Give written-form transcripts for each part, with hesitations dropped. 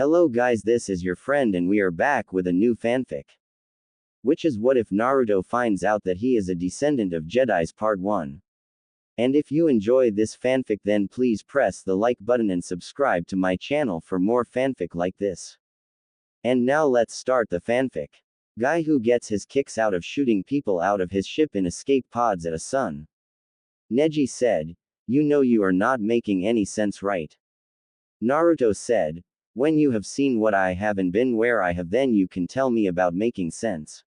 Hello guys, this is your friend and we are back with a new fanfic. Which is what if Naruto finds out that he is a descendant of Jedis Part 1. And if you enjoy this fanfic then please press the like button and subscribe to my channel for more fanfic like this. And now let's start the fanfic. Guy who gets his kicks out of shooting people out of his ship in escape pods at a sun. Neji said, "You know you are not making any sense, right?" Naruto said, "When you have seen what I have and been where I have, then you can tell me about making sense."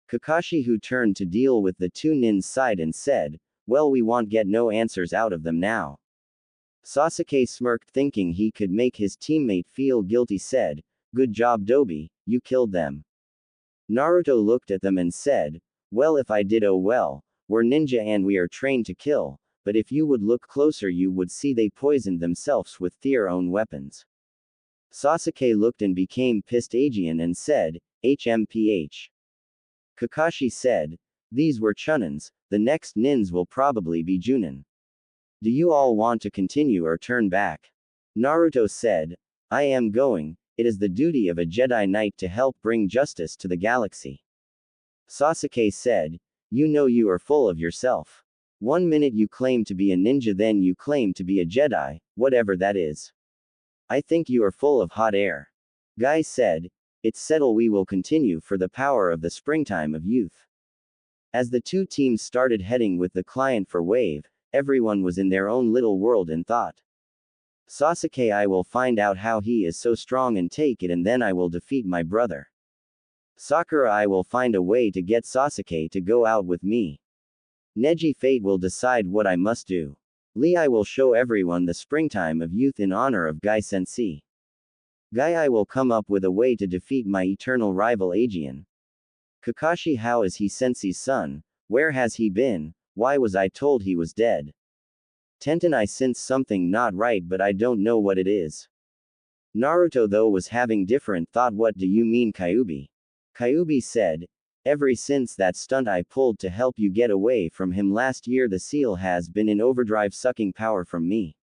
Kakashi, who turned to deal with the two nins, sighed and said, "Well, we won't get no answers out of them now." Sasuke smirked, thinking he could make his teammate feel guilty, said, "Good job, Dobi, you killed them." Naruto looked at them and said, "Well, if I did, oh well, we're ninja and we are trained to kill, but if you would look closer you would see they poisoned themselves with their own weapons." Sasuke looked and became pissed Aegean and said, "HMPH." Kakashi said, "These were Chunins, the next nins will probably be Junin. Do you all want to continue or turn back?" Naruto said, "I am going, it is the duty of a Jedi Knight to help bring justice to the galaxy." Sasuke said, "You know you are full of yourself. One minute you claim to be a ninja, then you claim to be a Jedi, whatever that is. I think you are full of hot air." Guy said, "It's settled, we will continue for the power of the springtime of youth." As the two teams started heading with the client for wave, everyone was in their own little world and thought. Sasuke, I will find out how he is so strong and take it, and then I will defeat my brother. Sakura, I will find a way to get Sasuke to go out with me. Neji, fate will decide what I must do. Lee, I will show everyone the springtime of youth in honor of Guy Sensei. Guy, I will come up with a way to defeat my eternal rival Aegean. Kakashi, how is he Sensei's son? Where has he been? Why was I told he was dead? Tenten, I sense something not right, but I don't know what it is. Naruto, though, was having different thought. What do you mean, Kyuubi? Kyuubi said, "Ever since that stunt I pulled to help you get away from him last year, the seal has been in overdrive, sucking power from me.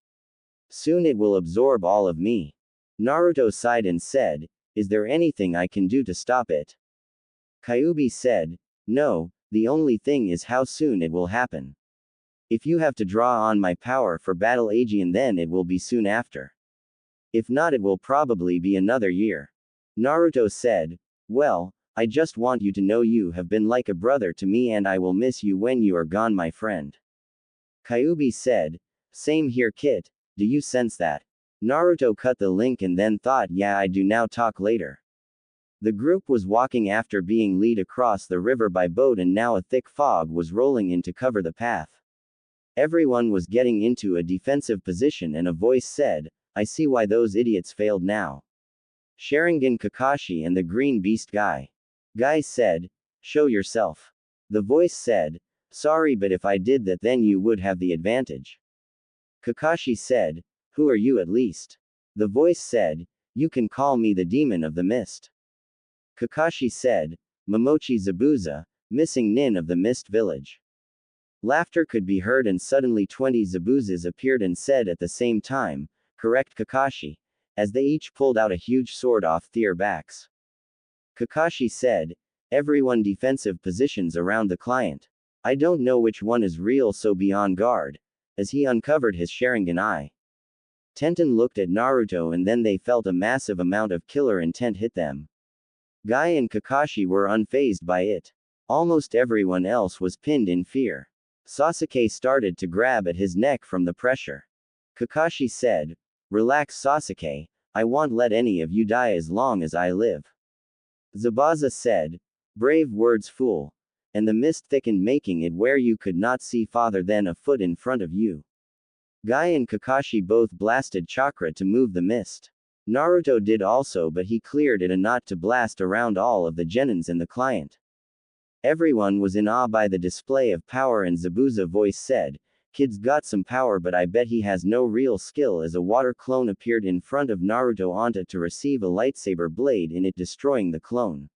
Soon it will absorb all of me." Naruto sighed and said, "Is there anything I can do to stop it?" Kyuubi said, "No, the only thing is how soon it will happen. If you have to draw on my power for battle Aegean, then it will be soon after. If not, it will probably be another year." Naruto said, "Well, I just want you to know you have been like a brother to me and I will miss you when you are gone, my friend." Kyuubi said, "Same here, Kit, do you sense that?" Naruto cut the link and then thought, "Yeah, I do, now talk later." The group was walking after being led across the river by boat, and now a thick fog was rolling in to cover the path. Everyone was getting into a defensive position and a voice said, "I see why those idiots failed now. Sharingan, Kakashi and the green beast Guy." Guy said, "Show yourself." The voice said, "Sorry, but if I did that then you would have the advantage." Kakashi said, "Who are you at least?" The voice said, "You can call me the demon of the mist." Kakashi said, "Momochi Zabuza, missing nin of the mist village." Laughter could be heard and suddenly 20 Zabuzas appeared and said at the same time, "Correct, Kakashi," as they each pulled out a huge sword off their backs. Kakashi said, "Everyone defensive positions around the client. I don't know which one is real, so be on guard," as he uncovered his Sharingan eye. Tenten looked at Naruto and then they felt a massive amount of killer intent hit them. Guy and Kakashi were unfazed by it. Almost everyone else was pinned in fear. Sasuke started to grab at his neck from the pressure. Kakashi said, "Relax, Sasuke, I won't let any of you die as long as I live." Zabuza said, "Brave words, fool." And the mist thickened, making it where you could not see farther than a foot in front of you. Guy and Kakashi both blasted chakra to move the mist. Naruto did also, but he cleared it enough to blast around all of the genins and the client. Everyone was in awe by the display of power, and Zabuza voice said, "Kid's got some power, but I bet he has no real skill," as a water clone appeared in front of Naruto Anta to receive a lightsaber blade in it, destroying the clone.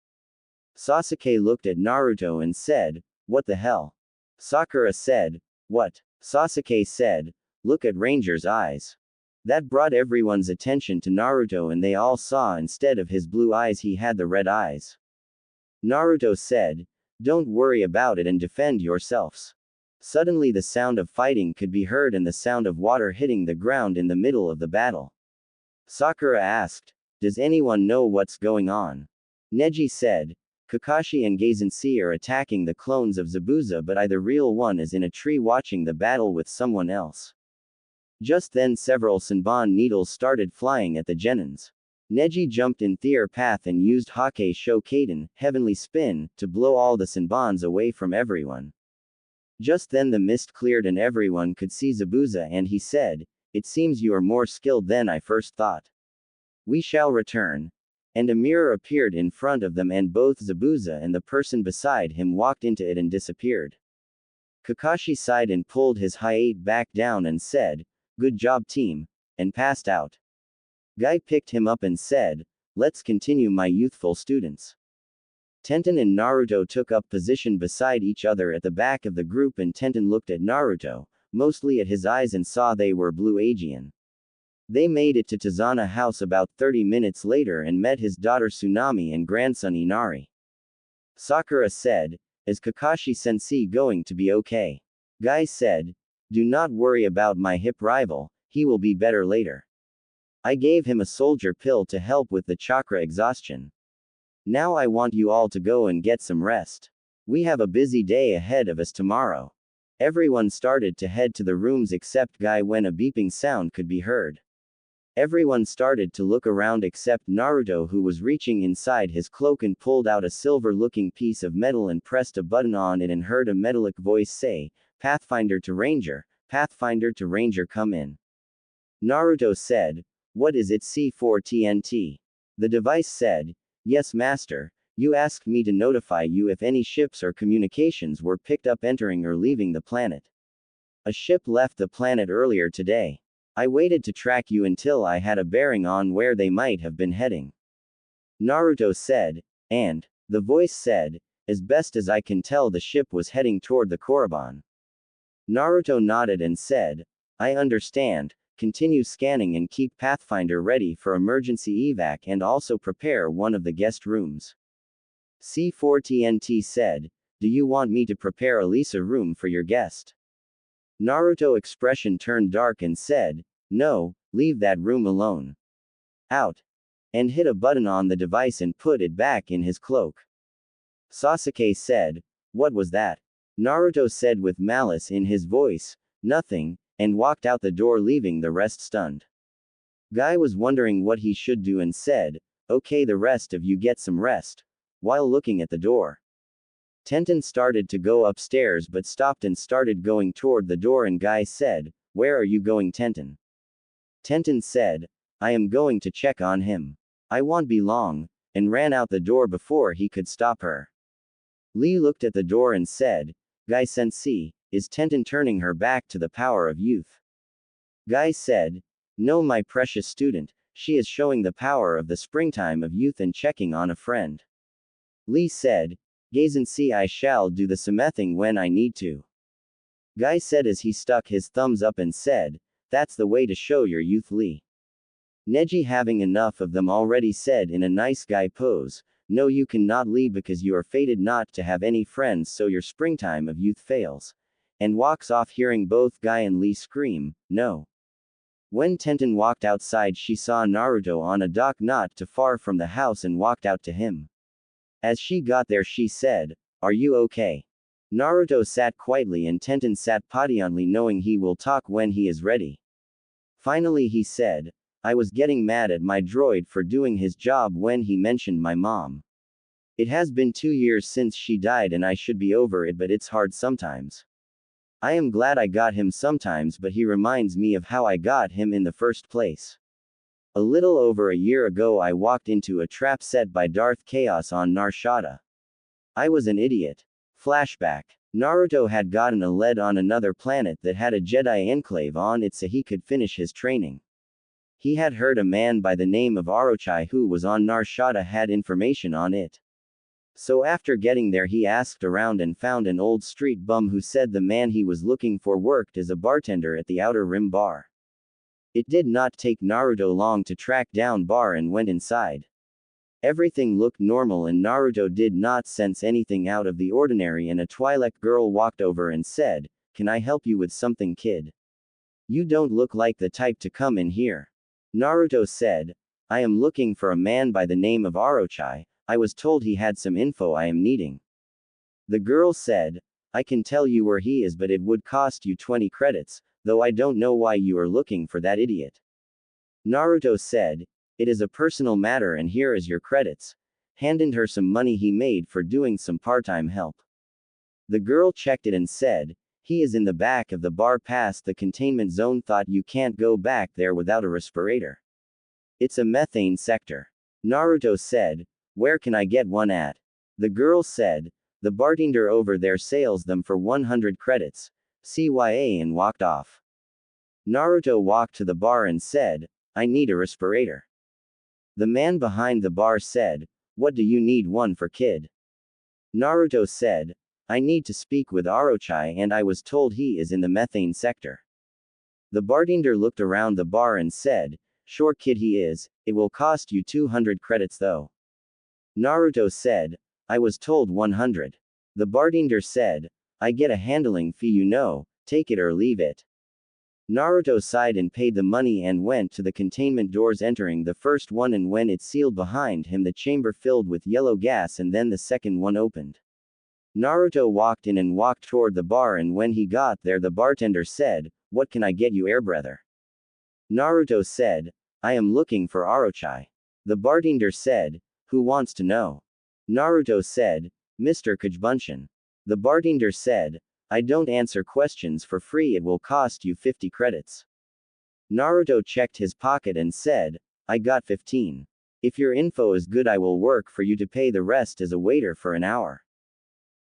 Sasuke looked at Naruto and said, "What the hell?" Sakura said, "What?" Sasuke said, "Look at Ranger's eyes." That brought everyone's attention to Naruto and they all saw instead of his blue eyes he had the red eyes. Naruto said, "Don't worry about it and defend yourselves." Suddenly the sound of fighting could be heard and the sound of water hitting the ground in the middle of the battle. Sakura asked, "Does anyone know what's going on?" Neji said, "Kakashi and Gaizenshi are attacking the clones of Zabuza, but the real one is in a tree watching the battle with someone else." Just then several Senbon needles started flying at the genins. Neji jumped in their path and used Hake Shokaden, Heavenly Spin, to blow all the Senbons away from everyone. Just then the mist cleared and everyone could see Zabuza and he said, "It seems you are more skilled than I first thought. We shall return." And a mirror appeared in front of them and both Zabuza and the person beside him walked into it and disappeared. Kakashi sighed and pulled his Hayate back down and said, "Good job team," and passed out. Guy picked him up and said, "Let's continue my youthful students." Tenten and Naruto took up position beside each other at the back of the group and Tenten looked at Naruto, mostly at his eyes and saw they were blue Aegean. They made it to Tazana house about 30 minutes later and met his daughter Tsunami and grandson Inari. Sakura said, "Is Kakashi-sensei going to be okay?" Guy said, "Do not worry about my hip rival, he will be better later. I gave him a soldier pill to help with the chakra exhaustion. Now I want you all to go and get some rest. We have a busy day ahead of us tomorrow." Everyone started to head to the rooms except Guy when a beeping sound could be heard. Everyone started to look around except Naruto, who was reaching inside his cloak and pulled out a silver-looking piece of metal and pressed a button on it and heard a metallic voice say, Pathfinder to Ranger, come in." Naruto said, "What is it C4 TNT? The device said, "Yes master, you asked me to notify you if any ships or communications were picked up entering or leaving the planet. A ship left the planet earlier today. I waited to track you until I had a bearing on where they might have been heading." Naruto said, "And," the voice said, "as best as I can tell the ship was heading toward the Korriban." Naruto nodded and said, "I understand, continue scanning and keep Pathfinder ready for emergency evac and also prepare one of the guest rooms." C4 TNT said, "Do you want me to prepare Elisa room for your guest?" Naruto expression turned dark and said, "No, leave that room alone. Out." And hit a button on the device and put it back in his cloak. Sasuke said, "What was that?" Naruto said with malice in his voice, "Nothing," and walked out the door leaving the rest stunned. Guy was wondering what he should do and said, "Okay, the rest of you get some rest," while looking at the door. Tenten started to go upstairs but stopped and started going toward the door and Guy said, "Where are you going, Tenten?" Tenten said, "I am going to check on him. I won't be long," and ran out the door before he could stop her. Lee looked at the door and said, "Guy sensei, is Tenten turning her back to the power of youth?" Guy said, "No, my precious student, she is showing the power of the springtime of youth and checking on a friend." Lee said, "Gaizenshi, I shall do the samething when I need to." Guy said as he stuck his thumbs up and said, "That's the way to show your youth, Lee." Neji, having enough of them already, said in a nice guy pose, "No, you cannot leave because you are fated not to have any friends, so your springtime of youth fails." And walks off, hearing both Guy and Lee scream, "No." When Tenten walked outside, she saw Naruto on a dock not too far from the house and walked out to him. As she got there, she said, "Are you okay?" Naruto sat quietly and Tenten sat patiently, knowing he will talk when he is ready. Finally he said, "I was getting mad at my droid for doing his job when he mentioned my mom. It has been 2 years since she died and I should be over it, but it's hard sometimes. I am glad I got him sometimes, but he reminds me of how I got him in the first place. A little over a year ago I walked into a trap set by Darth Chaos on Nar Shaddaa. I was an idiot." Flashback. Naruto had gotten a lead on another planet that had a Jedi enclave on it so he could finish his training. He had heard a man by the name of Orochi who was on Nar Shaddaa had information on it. So after getting there he asked around and found an old street bum who said the man he was looking for worked as a bartender at the Outer Rim bar. It did not take Naruto long to track down Bar and went inside. Everything looked normal and Naruto did not sense anything out of the ordinary, and a Twi'lek girl walked over and said, "Can I help you with something, kid? You don't look like the type to come in here." Naruto said, "I am looking for a man by the name of Orochi. I was told he had some info I am needing." The girl said, "I can tell you where he is, but it would cost you 20 credits, though I don't know why you are looking for that idiot." Naruto said, "It is a personal matter and here is your credits," handed her some money he made for doing some part-time help. The girl checked it and said, "He is in the back of the bar past the containment zone. Thought you can't go back there without a respirator. It's a methane sector." Naruto said, "Where can I get one at?" The girl said, "The bartender over there sells them for 100 credits, CYA," and walked off. Naruto walked to the bar and said, "I need a respirator." The man behind the bar said, "What do you need one for, kid?" Naruto said, "I need to speak with Orochi and I was told he is in the methane sector." The bartender looked around the bar and said, "Sure kid, he is, it will cost you 200 credits though." Naruto said, "I was told 100. The bartender said, "I get a handling fee, you know, take it or leave it." Naruto sighed and paid the money and went to the containment doors, entering the first one, and when it sealed behind him the chamber filled with yellow gas, and then the second one opened. Naruto walked in and walked toward the bar, and when he got there the bartender said, "What can I get you, airbrother?" Naruto said, "I am looking for Orochi." The bartender said, "Who wants to know?" Naruto said, "Mr. Kajbunshin." The bartender said, "I don't answer questions for free, it will cost you 50 credits. Naruto checked his pocket and said, "I got 15. If your info is good, I will work for you to pay the rest as a waiter for an hour."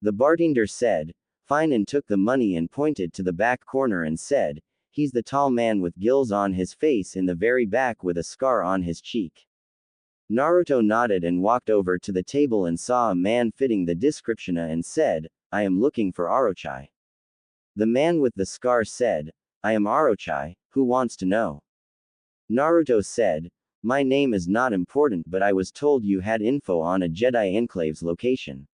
The bartender said, "Fine," and took the money and pointed to the back corner and said, "He's the tall man with gills on his face in the very back with a scar on his cheek." Naruto nodded and walked over to the table and saw a man fitting the description and said, "I am looking for Orochi." The man with the scar said, "I am Orochi, who wants to know?" Naruto said, "My name is not important, but I was told you had info on a Jedi enclave's location."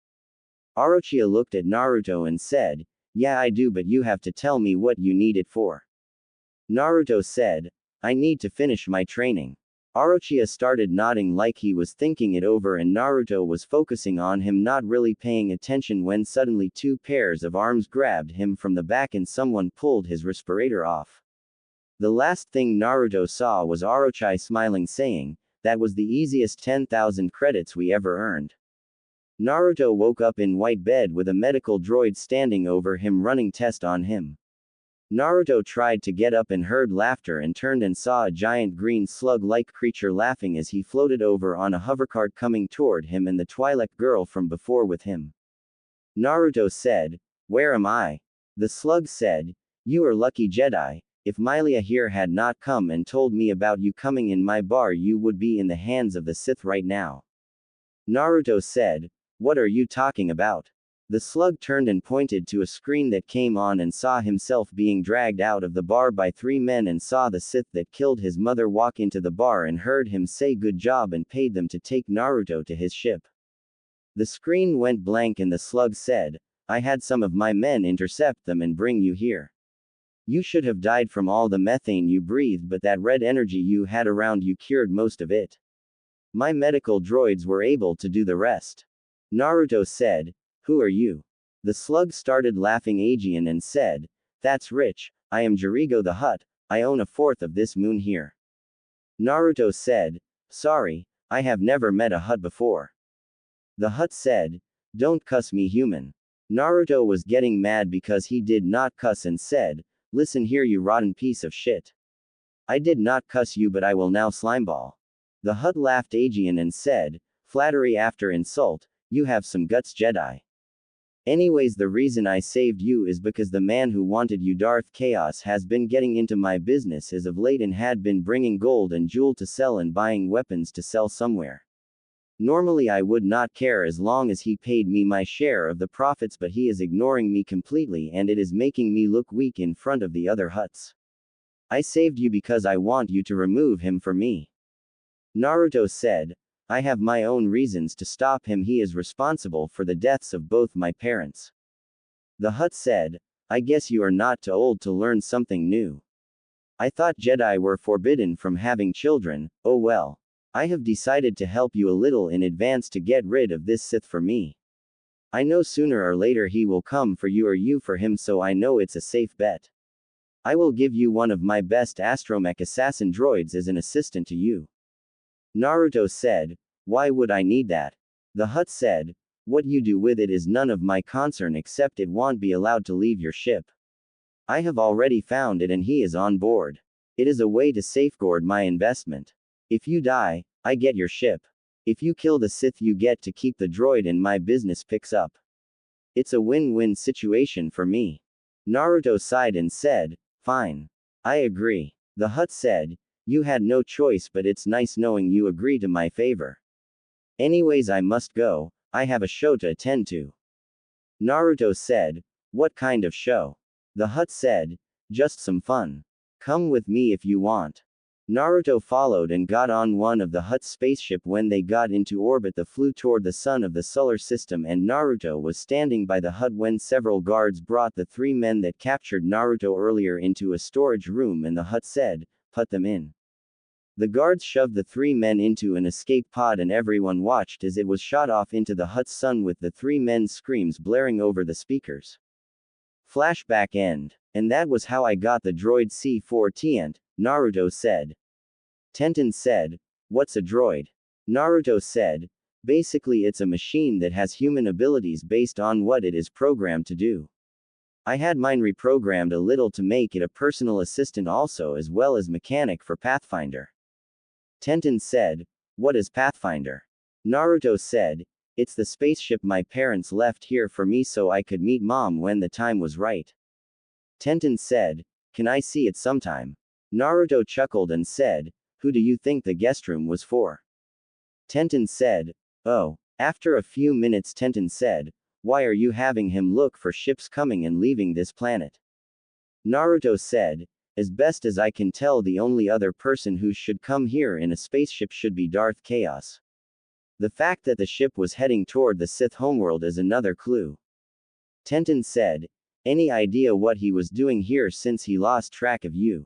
Orochi looked at Naruto and said, "Yeah, I do, but you have to tell me what you need it for." Naruto said, "I need to finish my training." Orochi started nodding like he was thinking it over, and Naruto was focusing on him, not really paying attention, when suddenly 2 pairs of arms grabbed him from the back and someone pulled his respirator off. The last thing Naruto saw was Orochi smiling, saying, "That was the easiest 10,000 credits we ever earned." Naruto woke up in white bed with a medical droid standing over him running test on him. Naruto tried to get up and heard laughter and turned and saw a giant green slug-like creature laughing as he floated over on a hovercart coming toward him, and the Twi'lek girl from before with him. Naruto said, "Where am I?" The slug said, "You are lucky, Jedi. If Milia here had not come and told me about you coming in my bar, you would be in the hands of the Sith right now." Naruto said, "What are you talking about?" The slug turned and pointed to a screen that came on and saw himself being dragged out of the bar by 3 men, and saw the Sith that killed his mother walk into the bar and heard him say good job and paid them to take Naruto to his ship. The screen went blank and the slug said, "I had some of my men intercept them and bring you here. You should have died from all the methane you breathed, but that red energy you had around you cured most of it. My medical droids were able to do the rest." Naruto said, "Who are you?" The slug started laughing again and said, "That's rich, I am Jirigo the Hutt, I own a fourth of this moon here." Naruto said, "Sorry, I have never met a Hutt before." The Hutt said, "Don't cuss me, human." Naruto was getting mad because he did not cuss and said, "Listen here, you rotten piece of shit. I did not cuss you, but I will now slimeball." The Hutt laughed again and said, "Flattery after insult, you have some guts, Jedi. Anyways, the reason I saved you is because the man who wanted you, Darth Chaos, has been getting into my business as of late and had been bringing gold and jewel to sell and buying weapons to sell somewhere. Normally I would not care as long as he paid me my share of the profits, but he is ignoring me completely and it is making me look weak in front of the other Hutts. I saved you because I want you to remove him for me. Naruto said, I have my own reasons to stop him. He is responsible for the deaths of both my parents. The Hutt said, I guess you are not too old to learn something new. I thought Jedi were forbidden from having children. Oh well. I have decided to help you a little in advance to get rid of this Sith for me. I know sooner or later he will come for you or you for him, so I know it's a safe bet. I will give you one of my best astromech assassin droids as an assistant to you. Naruto said, why would I need that? The Hutt said, what you do with it is none of my concern except it won't be allowed to leave your ship. I have already found it and he is on board. It is a way to safeguard my investment. If you die, I get your ship. If you kill the Sith, you get to keep the droid and my business picks up. It's a win-win situation for me. Naruto sighed and said, fine. I agree. The Hutt said, you had no choice, but it's nice knowing you agree to my favor. Anyways, I must go. I have a show to attend to. Naruto said, what kind of show? The Hutt said, just some fun. Come with me if you want. Naruto followed and got on one of the Hutt's spaceship. When they got into orbit, they flew toward the sun of the solar system, and Naruto was standing by the Hutt when several guards brought the 3 men that captured Naruto earlier into a storage room, and the Hutt said, put them in. The guards shoved the 3 men into an escape pod, and everyone watched as it was shot off into the Hutt's sun with the 3 men's screams blaring over the speakers. Flashback end. And that was how I got the droid C4 Naruto said. Tenten said, what's a droid? Naruto said, basically it's a machine that has human abilities based on what it is programmed to do. I had mine reprogrammed a little to make it a personal assistant also, as well as mechanic for Pathfinder. Tenten said, what is Pathfinder? Naruto said, it's the spaceship my parents left here for me so I could meet Mom when the time was right. Tenten said, can I see it sometime? Naruto chuckled and said, who do you think the guest room was for? Tenten said, oh. After a few minutes, Tenten said, why are you having him look for ships coming and leaving this planet? Naruto said, as best as I can tell, the only other person who should come here in a spaceship should be Darth Chaos. The fact that the ship was heading toward the Sith homeworld is another clue. Tenten said, any idea what he was doing here since he lost track of you?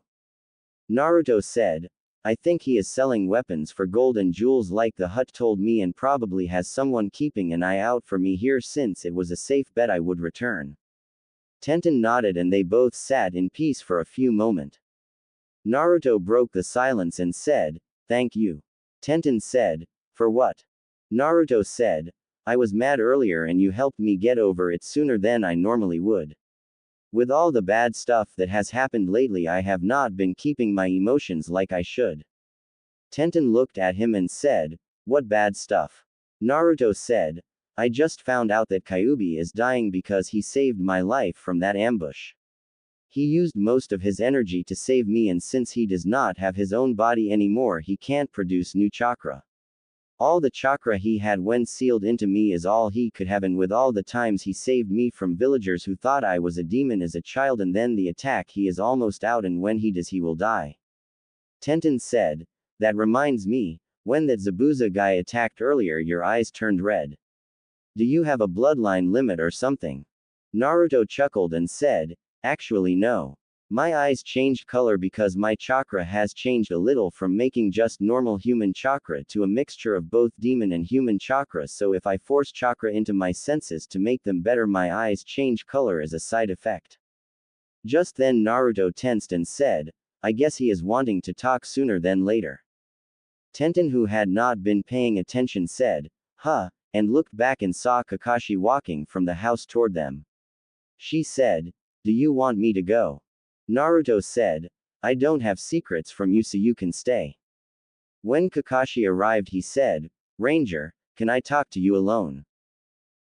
Naruto said, I think he is selling weapons for gold and jewels like the Hutt told me, and probably has someone keeping an eye out for me here since it was a safe bet I would return. Tenten nodded and they both sat in peace for a few moments. Naruto broke the silence and said, thank you. Tenten said, for what? Naruto said, I was mad earlier and you helped me get over it sooner than I normally would. With all the bad stuff that has happened lately, I have not been keeping my emotions like I should. Tenten looked at him and said, what bad stuff? Naruto said, I just found out that Kyuubi is dying because he saved my life from that ambush. He used most of his energy to save me, and since he does not have his own body anymore, he can't produce new chakra. All the chakra he had when sealed into me is all he could have, and with all the times he saved me from villagers who thought I was a demon as a child, and then the attack, he is almost out, and when he does he will die. Tenten said, that reminds me, when that Zabuza guy attacked earlier your eyes turned red. Do you have a bloodline limit or something? Naruto chuckled and said, actually no. My eyes changed color because my chakra has changed a little from making just normal human chakra to a mixture of both demon and human chakra, so if I force chakra into my senses to make them better, my eyes change color as a side effect. Just then Naruto tensed and said, I guess he is wanting to talk sooner than later. Tenten, who had not been paying attention, said, huh, and looked back and saw Kakashi walking from the house toward them. She said, do you want me to go? Naruto said, I don't have secrets from you, so you can stay. When Kakashi arrived, he said, Ranger, can I talk to you alone?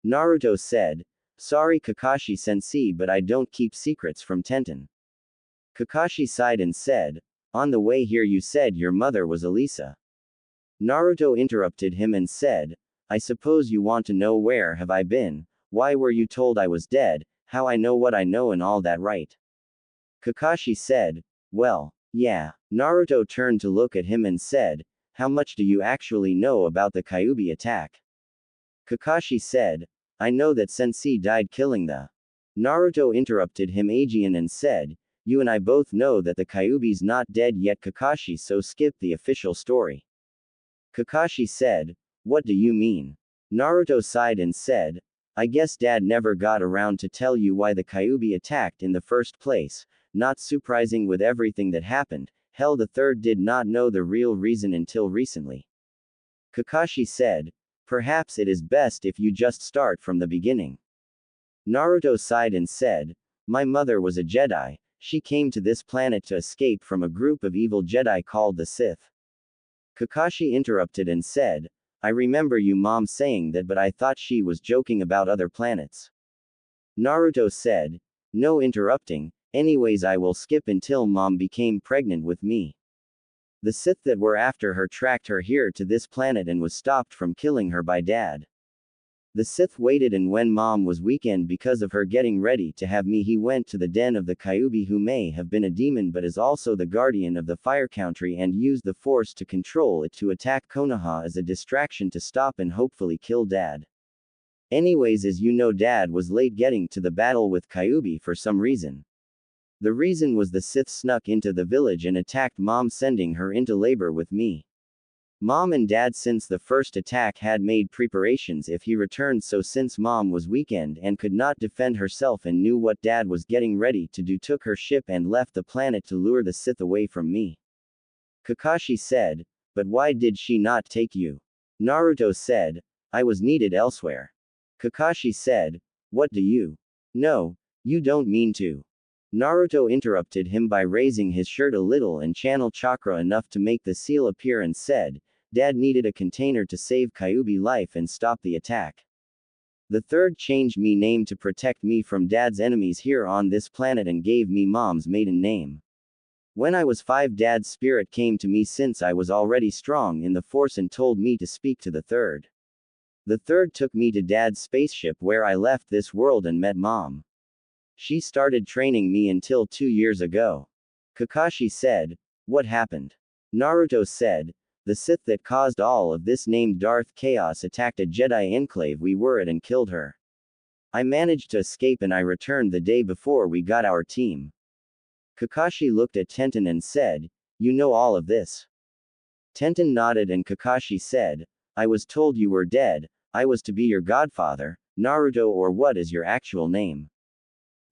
Naruto said, sorry Kakashi sensei, but I don't keep secrets from Tenten. Kakashi sighed and said, on the way here you said your mother was Elisa. Naruto interrupted him and said, I suppose you want to know where have I been, why were you told I was dead, how I know what I know and all that, right? Kakashi said, well, Yeah. Naruto turned to look at him and said, how much do you actually know about the Kyuubi attack? Kakashi said, I know that Sensei died killing the. Naruto interrupted him Aegean and said, you and I both know that the Kyuubi's not dead yet Kakashi, so skip the official story. Kakashi said, what do you mean? Naruto sighed and said, I guess Dad never got around to tell you why the Kyuubi attacked in the first place, not surprising with everything that happened, hell the third did not know the real reason until recently. Kakashi said, perhaps it is best if you just start from the beginning. Naruto sighed and said, my mother was a Jedi, she came to this planet to escape from a group of evil Jedi called the Sith. Kakashi interrupted and said, I remember you mom saying that, but I thought she was joking about other planets. Naruto said, no interrupting, anyways I will skip until mom became pregnant with me. The Sith that were after her tracked her here to this planet and was stopped from killing her by Dad. The Sith waited, and when mom was weakened because of her getting ready to have me, he went to the den of the Kyuubi, who may have been a demon but is also the guardian of the fire country, and used the force to control it to attack Konoha as a distraction to stop and hopefully kill Dad. Anyways, as you know, Dad was late getting to the battle with Kyuubi for some reason. The reason was the Sith snuck into the village and attacked mom, sending her into labor with me. Mom and Dad since the first attack had made preparations if he returned, so since mom was weakened and could not defend herself and knew what Dad was getting ready to do, took her ship and left the planet to lure the Sith away from me. Kakashi said, but why did she not take you? Naruto said, I was needed elsewhere. Kakashi said, what do you? No, you don't mean to. Naruto interrupted him by raising his shirt a little and channel chakra enough to make the seal appear and said, Dad needed a container to save Kyuubi life and stop the attack. The third changed me name to protect me from Dad's enemies here on this planet and gave me mom's maiden name. When I was 5, Dad's spirit came to me since I was already strong in the force and told me to speak to the third. The third took me to Dad's spaceship where I left this world and met mom. She started training me until 2 years ago. Kakashi said, what happened? Naruto said, the Sith that caused all of this named Darth Chaos attacked a Jedi enclave we were at and killed her. I managed to escape and I returned the day before we got our team. Kakashi looked at Tenten and said, you know all of this? Tenten nodded and Kakashi said, I was told you were dead, I was to be your godfather, Naruto, or what is your actual name?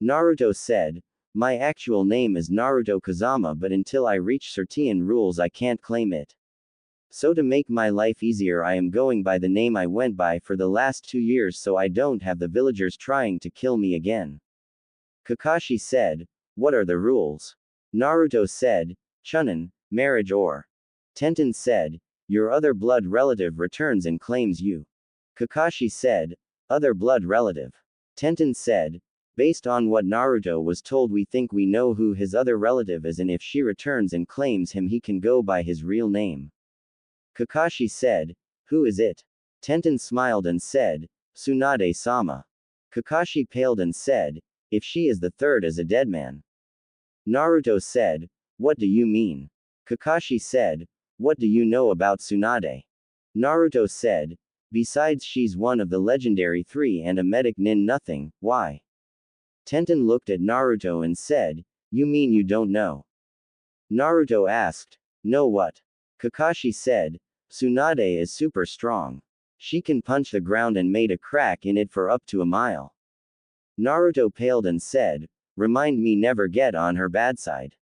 Naruto said, my actual name is Naruto Kazama, but until I reach certain rules I can't claim it. So to make my life easier I am going by the name I went by for the last 2 years so I don't have the villagers trying to kill me again. Kakashi said, what are the rules? Naruto said, Chunin, marriage or. Tenten said, your other blood relative returns and claims you. Kakashi said, other blood relative. Tenten said, based on what Naruto was told we think we know who his other relative is, and if she returns and claims him he can go by his real name. Kakashi said, who is it? Tenten smiled and said, Tsunade-sama. Kakashi paled and said, if she is the third as a dead man. Naruto said, what do you mean? Kakashi said, what do you know about Tsunade? Naruto said, besides she's one of the legendary 3 and a medic nin nothing, why? Tenten looked at Naruto and said, you mean you don't know? Naruto asked, no what? Kakashi said, Tsunade is super strong. She can punch the ground and made a crack in it for up to a mile. Naruto paled and said, remind me never get on her bad side.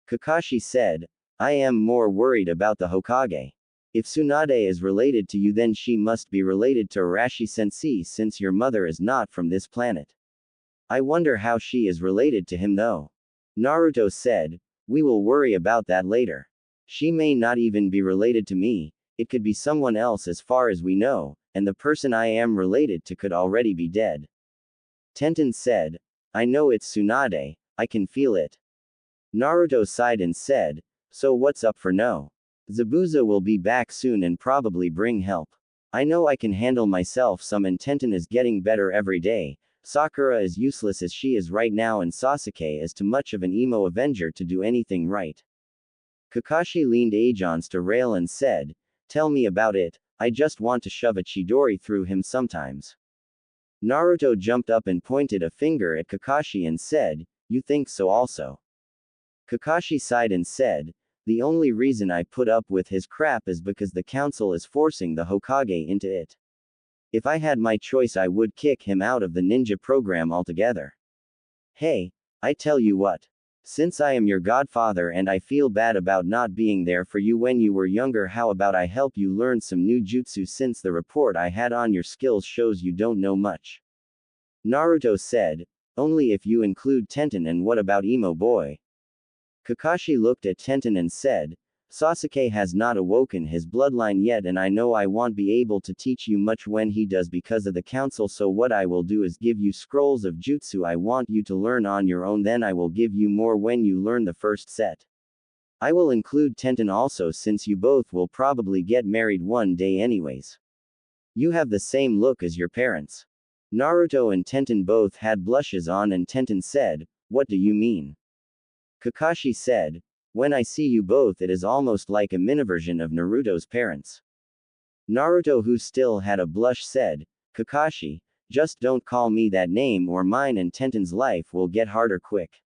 Kakashi said, I am more worried about the Hokage. If Tsunade is related to you then she must be related to Arashi Sensei since your mother is not from this planet. I wonder how she is related to him though. Naruto said, we will worry about that later. She may not even be related to me, it could be someone else as far as we know, and the person I am related to could already be dead. Tenten said, I know it's Tsunade, I can feel it. Naruto sighed and said, so what's up for no? Zabuza will be back soon and probably bring help. I know I can handle myself some, and Tenten is getting better every day. Sakura is useless as she is right now and Sasuke is too much of an emo Avenger to do anything right. Kakashi leaned against a rail and said, "Tell me about it, I just want to shove a Chidori through him sometimes." Naruto jumped up and pointed a finger at Kakashi and said, "You think so also?" Kakashi sighed and said, "The only reason I put up with his crap is because the council is forcing the Hokage into it. If I had my choice I would kick him out of the ninja program altogether. Hey, I tell you what. Since I am your godfather and I feel bad about not being there for you when you were younger, how about I help you learn some new jutsu since the report I had on your skills shows you don't know much?" Naruto said, "Only if you include Tenten, and what about Emo Boy?" Kakashi looked at Tenten and said, "Sasuke has not awoken his bloodline yet and I know I won't be able to teach you much when he does because of the council, so what I will do is give you scrolls of jutsu I want you to learn on your own, then I will give you more when you learn the first set. I will include Tenten also since you both will probably get married one day anyways. You have the same look as your parents." Naruto and Tenten both had blushes on and Tenten said, "What do you mean?" Kakashi said, "When I see you both it is almost like a mini-version of Naruto's parents." Naruto, who still had a blush, said, "Kakashi, just don't call me that name or mine and Tenten's life will get harder quick."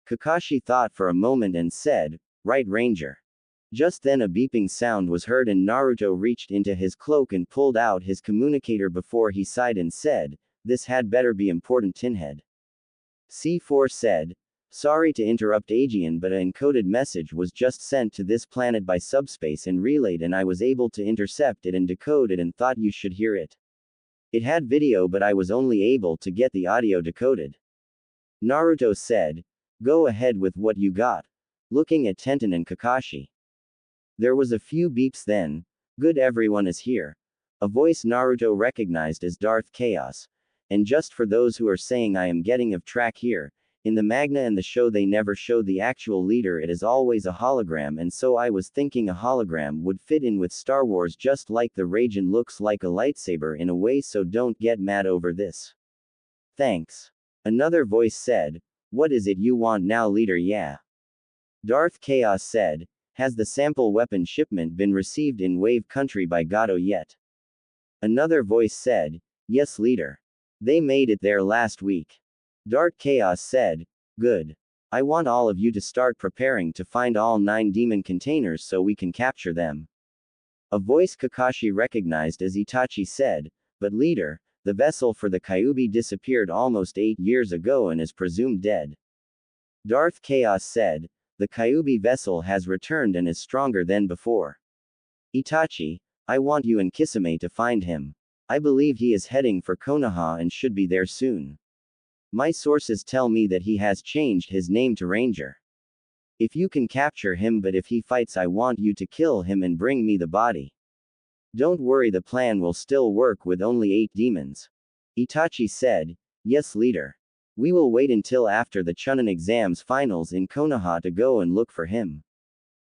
Kakashi thought for a moment and said, "Right, Ranger." Just then a beeping sound was heard and Naruto reached into his cloak and pulled out his communicator before he sighed and said, "This had better be important, Tinhead." C4 said, "Sorry to interrupt Aegean, but an encoded message was just sent to this planet by subspace and relayed and I was able to intercept it and decode it and thought you should hear it. It had video but I was only able to get the audio decoded." Naruto said, "Go ahead with what you got," looking at Tenten and Kakashi. There was a few beeps then. "Good, everyone is here." A voice Naruto recognized as Darth Chaos. "And just for those who are saying I am getting off track here, in the manga and the show they never show the actual leader, it is always a hologram, and so I was thinking a hologram would fit in with Star Wars just like the Raijin looks like a lightsaber in a way, so don't get mad over this." "Thanks." Another voice said, "What is it you want now, leader?" "Yeah." Darth Chaos said, "Has the sample weapon shipment been received in Wave Country by Gato yet?" Another voice said, "Yes, leader. They made it there last week." Darth Chaos said, "Good. I want all of you to start preparing to find all 9 demon containers so we can capture them." A voice Kakashi recognized as Itachi said, "But leader, the vessel for the Kyuubi disappeared almost 8 years ago and is presumed dead." Darth Chaos said, "The Kyuubi vessel has returned and is stronger than before. Itachi, I want you and Kisame to find him. I believe he is heading for Konoha and should be there soon. My sources tell me that he has changed his name to Ranger. If you can capture him, but if he fights I want you to kill him and bring me the body. Don't worry, the plan will still work with only 8 demons." Itachi said, "Yes, leader. We will wait until after the Chunin exams finals in Konoha to go and look for him.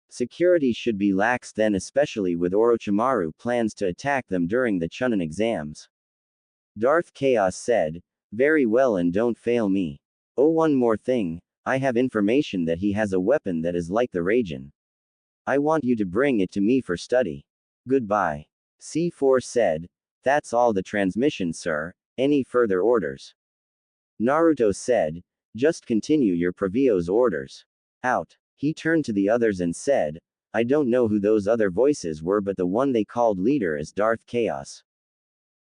Security should be lax then, especially with Orochimaru plans to attack them during the Chunin exams." Darth Chaos said, "Very well, and don't fail me. Oh, one more thing, I have information that he has a weapon that is like the Raijin. I want you to bring it to me for study. Goodbye." C4 said, "That's all the transmission, sir. Any further orders?" Naruto said, "Just continue your Previo's orders. Out." He turned to the others and said, "I don't know who those other voices were, but the one they called leader is Darth Chaos."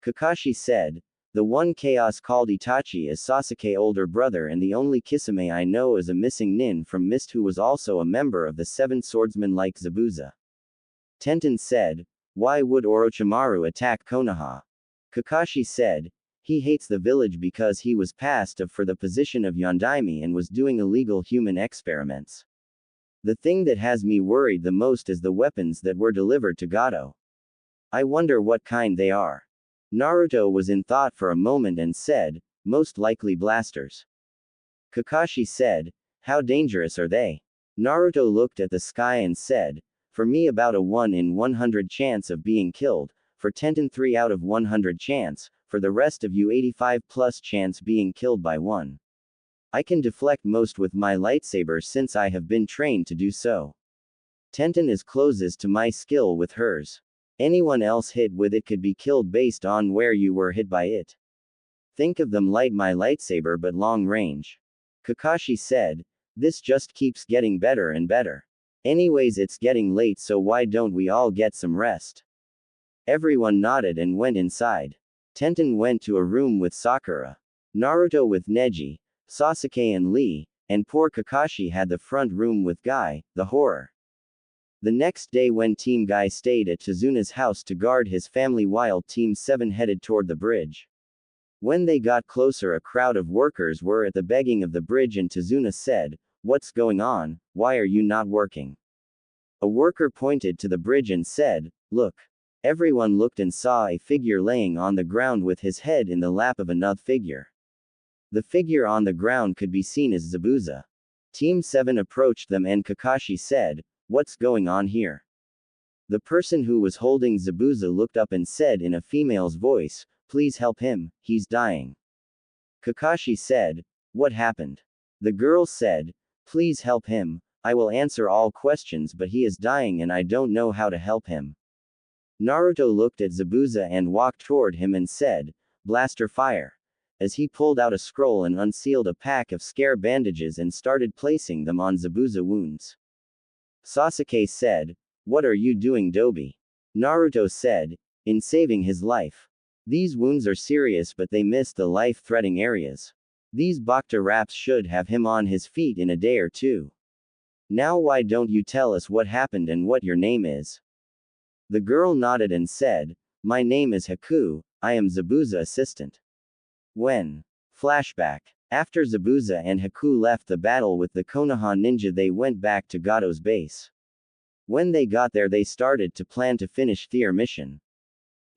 Kakashi said, "The one Chaos called Itachi is Sasuke's older brother, and the only Kisame I know is a missing nin from Mist who was also a member of the 7 swordsmen like Zabuza." Tenten said, "Why would Orochimaru attack Konoha?" Kakashi said, "He hates the village because he was passed up for the position of Yondaime and was doing illegal human experiments. The thing that has me worried the most is the weapons that were delivered to Gato. I wonder what kind they are." Naruto was in thought for a moment and said, "Most likely blasters." Kakashi said, "How dangerous are they?" Naruto looked at the sky and said, "For me about a 1 in 100 chance of being killed, for Tenten 3 out of 100 chance, for the rest of you 85 plus chance being killed by 1. I can deflect most with my lightsaber since I have been trained to do so. Tenten is closest to my skill with hers. Anyone else hit with it could be killed based on where you were hit by it. Think of them light my lightsaber but long range. Kakashi said, this just keeps getting better and better. Anyways, it's getting late, so why don't we all get some rest? Everyone nodded and went inside. Tenten went to a room with Sakura. Naruto with Neji, Sasuke and Lee, and poor Kakashi had the front room with Guy, the horror. The next day when Team Guy stayed at Tazuna's house to guard his family while Team 7 headed toward the bridge. When they got closer, a crowd of workers were at the begging of the bridge and Tazuna said, "What's going on? Why are you not working?" A worker pointed to the bridge and said, "Look." Everyone looked and saw a figure laying on the ground with his head in the lap of another figure. The figure on the ground could be seen as Zabuza. Team 7 approached them and Kakashi said, "What's going on here?" The person who was holding Zabuza looked up and said in a female's voice, "Please help him, he's dying." Kakashi said, "What happened?" The girl said, "Please help him, I will answer all questions, but he is dying and I don't know how to help him." Naruto looked at Zabuza and walked toward him and said, "Blaster fire." As he pulled out a scroll and unsealed a pack of scare bandages and started placing them on Zabuza wounds. Sasuke said, "What are you doing, Dobi?" Naruto said, "In saving his life. These wounds are serious but they miss the life-threatening areas. These Bacta wraps should have him on his feet in a day or two. Now why don't you tell us what happened and what your name is?" The girl nodded and said, "My name is Haku, I am Zabuza assistant." When? Flashback. After Zabuza and Haku left the battle with the Konoha ninja, they went back to Gato's base. When they got there, they started to plan to finish their mission.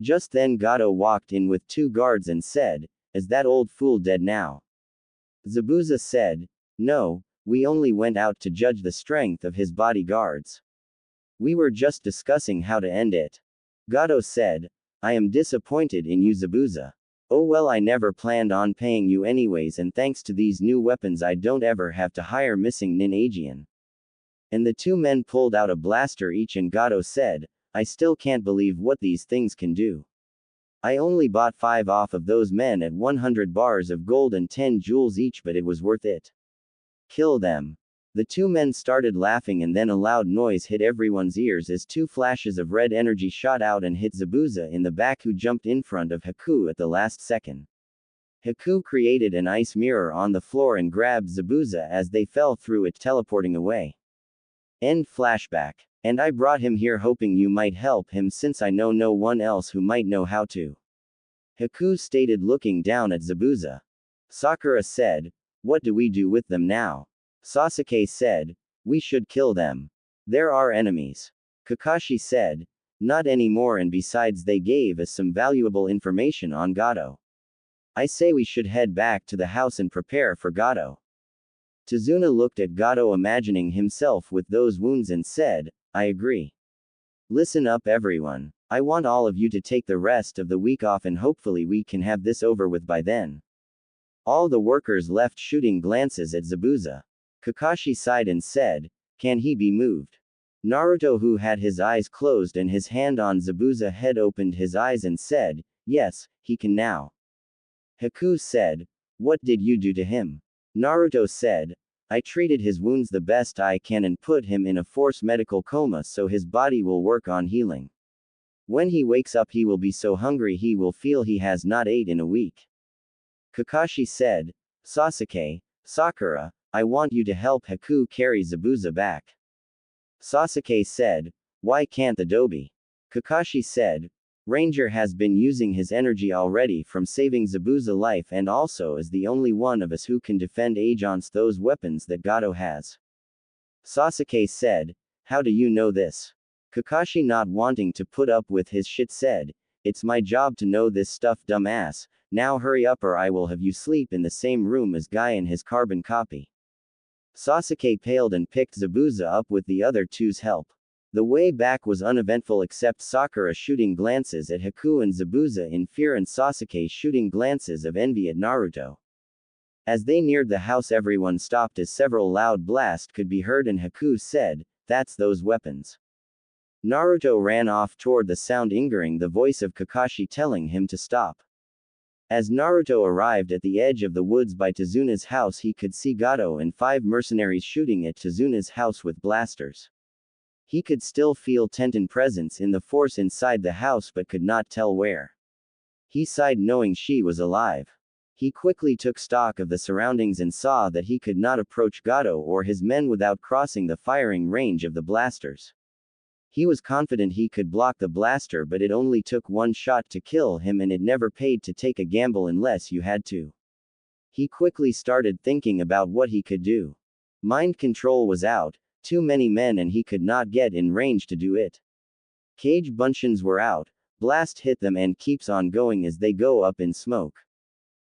Just then Gato walked in with 2 guards and said, "Is that old fool dead now?" Zabuza said, "No, we only went out to judge the strength of his bodyguards. We were just discussing how to end it." Gato said, "I am disappointed in you, Zabuza. Oh well, I never planned on paying you anyways, and thanks to these new weapons I don't ever have to hire missing nin Aegean." And the 2 men pulled out a blaster each and Gato said, "I still can't believe what these things can do. I only bought 5 off of those men at 100 bars of gold and 10 jewels each, but it was worth it. Kill them." The 2 men started laughing and then a loud noise hit everyone's ears as 2 flashes of red energy shot out and hit Zabuza in the back, who jumped in front of Haku at the last second. Haku created an ice mirror on the floor and grabbed Zabuza as they fell through it, teleporting away. End flashback. "And I brought him here hoping you might help him since I know no one else who might know how to," Haku stated, looking down at Zabuza. Sakura said, "What do we do with them now?" Sasuke said, "We should kill them. They're our enemies." Kakashi said, "Not anymore, and besides they gave us some valuable information on Gato. I say we should head back to the house and prepare for Gato." Tazuna looked at Gato imagining himself with those wounds and said, "I agree. Listen up everyone. I want all of you to take the rest of the week off and hopefully we can have this over with by then." All the workers left shooting glances at Zabuza. Kakashi sighed and said, "Can he be moved?" Naruto, who had his eyes closed and his hand on Zabuza's head, opened his eyes and said, "Yes, he can now." Haku said, "What did you do to him?" Naruto said, "I treated his wounds the best I can and put him in a forced medical coma so his body will work on healing. When he wakes up he will be so hungry he will feel he has not ate in a week." Kakashi said, "Sasuke, Sakura, I want you to help Haku carry Zabuza back." Sasuke said, "Why can't the Dobi?" Kakashi said, "Ranger has been using his energy already from saving Zabuza's life and also is the only one of us who can defend against those weapons that Gato has." Sasuke said, "How do you know this?" Kakashi, not wanting to put up with his shit, said, "It's my job to know this stuff, dumbass. Now hurry up or I will have you sleep in the same room as Guy and his carbon copy." Sasuke paled and picked Zabuza up with the other 2's help. The way back was uneventful except Sakura shooting glances at Haku and Zabuza in fear and Sasuke shooting glances of envy at Naruto. As they neared the house everyone stopped as several loud blasts could be heard and Haku said, that's those weapons. Naruto ran off toward the sound, ignoring the voice of Kakashi telling him to stop. As Naruto arrived at the edge of the woods by Tezuna's house, he could see Gato and 5 mercenaries shooting at Tezuna's house with blasters. He could still feel Tenten's presence in the force inside the house but could not tell where. He sighed knowing she was alive. He quickly took stock of the surroundings and saw that he could not approach Gato or his men without crossing the firing range of the blasters. He was confident he could block the blaster, but it only took one shot to kill him, and it never paid to take a gamble unless you had to. He quickly started thinking about what he could do. Mind control was out, too many men and he could not get in range to do it. Cage buncheons were out, blast hit them and keeps on going as they go up in smoke.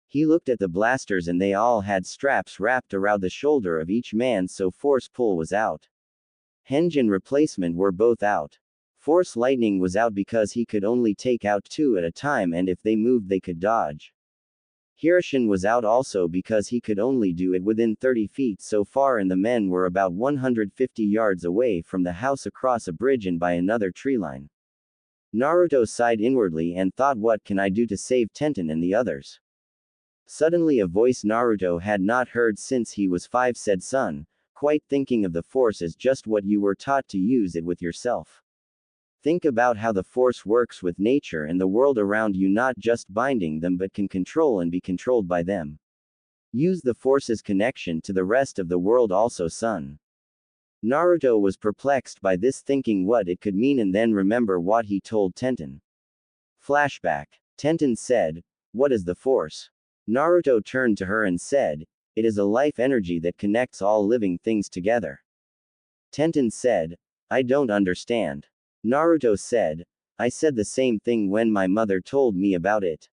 He looked at the blasters and they all had straps wrapped around the shoulder of each man, so force pull was out. Henge and replacement were both out. Force lightning was out because he could only take out 2 at a time, and if they moved they could dodge. Hirishin was out also because he could only do it within 30 feet so far, and the men were about 150 yards away from the house across a bridge and by another tree line. Naruto sighed inwardly and thought, what can I do to save Tenten and the others? Suddenly a voice Naruto had not heard since he was 5 said, son, quite thinking of the force as just what you were taught to use it with yourself. Think about how the force works with nature and the world around you, not just binding them but can control and be controlled by them. Use the force's connection to the rest of the world also, son. Naruto was perplexed by this, thinking what it could mean, and then remember what he told Tenten. Flashback. Tenten said, what is the force? Naruto turned to her and said, it is a life energy that connects all living things together. Tenten said, I don't understand. Naruto said, I said the same thing when my mother told me about it.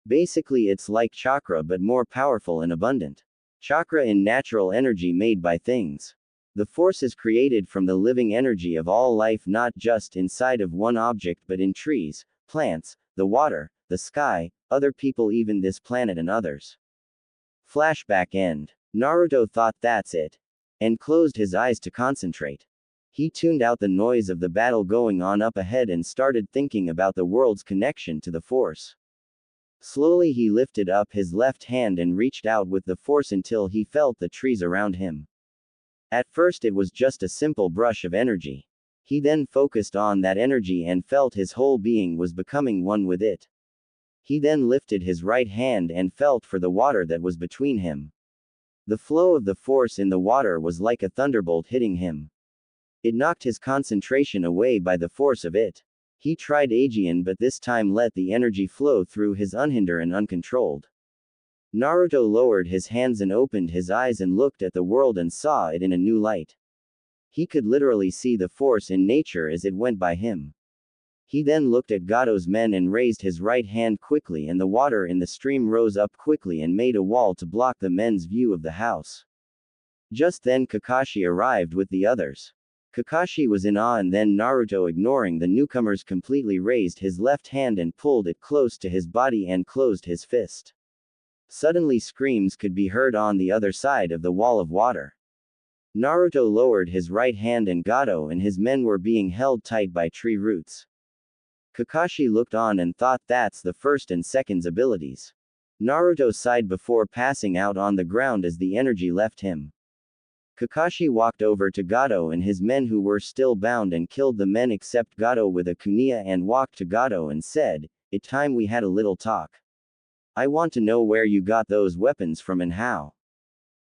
Basically it's like chakra but more powerful and abundant. Chakra in natural energy made by things. The force is created from the living energy of all life, not just inside of one object but in trees, plants, the water, the sky, other people, even this planet and others. Flashback end. Naruto thought that's it. And closed his eyes to concentrate. He tuned out the noise of the battle going on up ahead and started thinking about the world's connection to the force. Slowly he lifted up his left hand and reached out with the force until he felt the trees around him. At first it was just a simple brush of energy. He then focused on that energy and felt his whole being was becoming one with it. He then lifted his right hand and felt for the water that was between him. The flow of the force in the water was like a thunderbolt hitting him. It knocked his concentration away by the force of it. He tried Aegean, but this time let the energy flow through his unhindered and uncontrolled. Naruto lowered his hands and opened his eyes and looked at the world and saw it in a new light. He could literally see the force in nature as it went by him. He then looked at Gato's men and raised his right hand quickly, and the water in the stream rose up quickly and made a wall to block the men's view of the house. Just then Kakashi arrived with the others. Kakashi was in awe, and then Naruto, ignoring the newcomers, completely raised his left hand and pulled it close to his body and closed his fist. Suddenly screams could be heard on the other side of the wall of water. Naruto lowered his right hand and Gato and his men were being held tight by tree roots. Kakashi looked on and thought that's the first and second's abilities. Naruto sighed before passing out on the ground as the energy left him. Kakashi walked over to Gato and his men who were still bound and killed the men except Gato with a kunai and walked to Gato and said, "It's time we had a little talk. I want to know where you got those weapons from and how."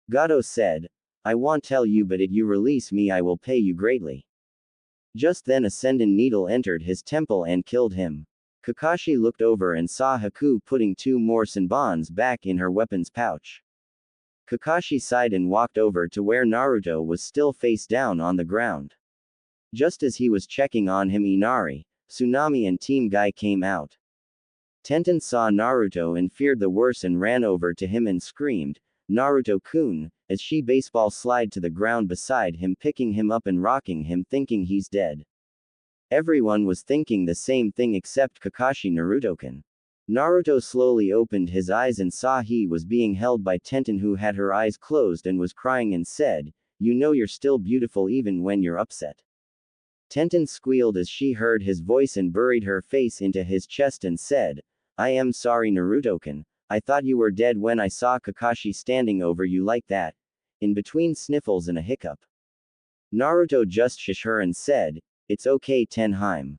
Gato said, "I won't tell you, but if you release me I will pay you greatly." Just then a sending needle entered his temple and killed him. Kakashi looked over and saw Haku putting 2 more senbons back in her weapons pouch. Kakashi sighed and walked over to where Naruto was still face down on the ground. Just as he was checking on him, Inari, Tsunami and Team Guy came out. Tenten saw Naruto and feared the worst and ran over to him and screamed, "Naruto-kun," as she baseball slid to the ground beside him, picking him up and rocking him, thinking he's dead. Everyone was thinking the same thing except Kakashi. "Naruto-kun." Naruto slowly opened his eyes and saw he was being held by Tenten, who had her eyes closed and was crying, and said, You know you're still beautiful even when you're upset. Tenten squealed as she heard his voice and buried her face into his chest and said, I am sorry Naruto-kun, I thought you were dead when I saw Kakashi standing over you like that. In between sniffles and a hiccup. Naruto just shushed her and said, It's okay Tenheim.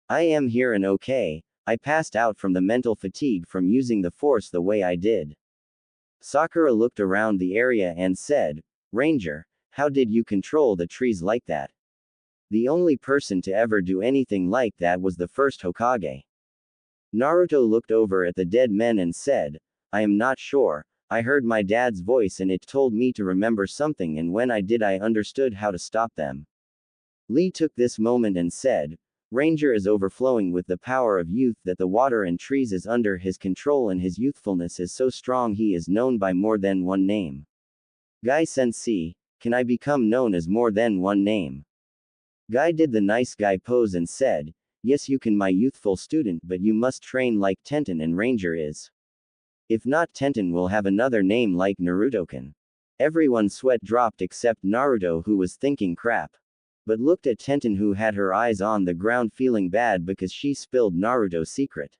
I am here and okay, I passed out from the mental fatigue from using the force the way I did. Sakura looked around the area and said, Ranger, how did you control the trees like that? The only person to ever do anything like that was the first Hokage. Naruto looked over at the dead men and said, I am not sure, I heard my dad's voice and it told me to remember something and when I did I understood how to stop them. Lee took this moment and said, Ranger is overflowing with the power of youth that the water and trees is under his control and his youthfulness is so strong he is known by more than one name. Guy Sensei, can I become known as more than one name? Guy did the nice guy pose and said, Yes you can my youthful student but you must train like Tenten and Ranger is. If not Tenten will have another name like Naruto-kun. Everyone's sweat dropped except Naruto who was thinking crap. But looked at Tenten who had her eyes on the ground feeling bad because she spilled Naruto's secret.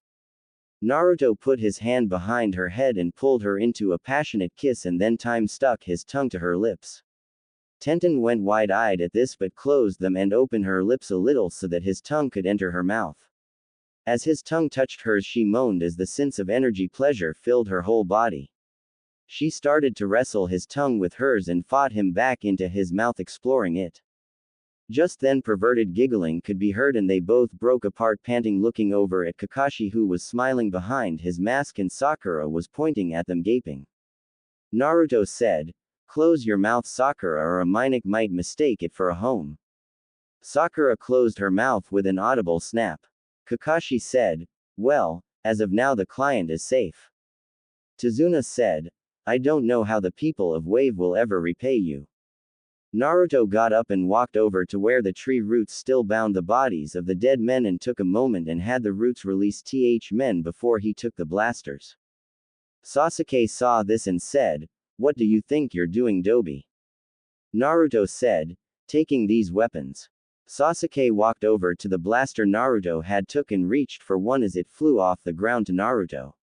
Naruto put his hand behind her head and pulled her into a passionate kiss and then stuck his tongue to her lips. Tenten went wide-eyed at this but closed them and opened her lips a little so that his tongue could enter her mouth. As his tongue touched hers she moaned as the sense of energy pleasure filled her whole body. She started to wrestle his tongue with hers and fought him back into his mouth exploring it. Just then perverted giggling could be heard and they both broke apart panting looking over at Kakashi who was smiling behind his mask and Sakura was pointing at them gaping. Naruto said, Close your mouth Sakura or a Minec might mistake it for a home. Sakura closed her mouth with an audible snap. Kakashi said, Well, as of now the client is safe. Tazuna said, I don't know how the people of Wave will ever repay you. Naruto got up and walked over to where the tree roots still bound the bodies of the dead men and took a moment and had the roots release men before he took the blasters. Sasuke saw this and said, What do you think you're doing Dobi? Naruto said, Taking these weapons. Sasuke walked over to the blaster Naruto had took and reached for one as it flew off the ground to Naruto.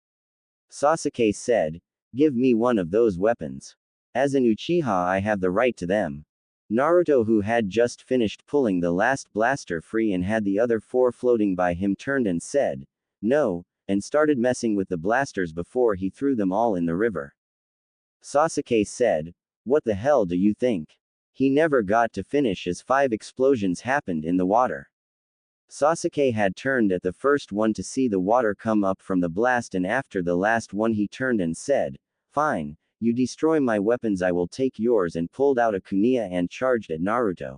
Sasuke said, Give me one of those weapons. As an Uchiha I have the right to them. Naruto who had just finished pulling the last blaster free and had the other 4 floating by him turned and said, No, and started messing with the blasters before he threw them all in the river. Sasuke said, What the hell do you think? He never got to finish as 5 explosions happened in the water. Sasuke had turned at the first one to see the water come up from the blast and after the last one he turned and said, Fine, you destroy my weapons I will take yours and pulled out a kunai and charged at Naruto.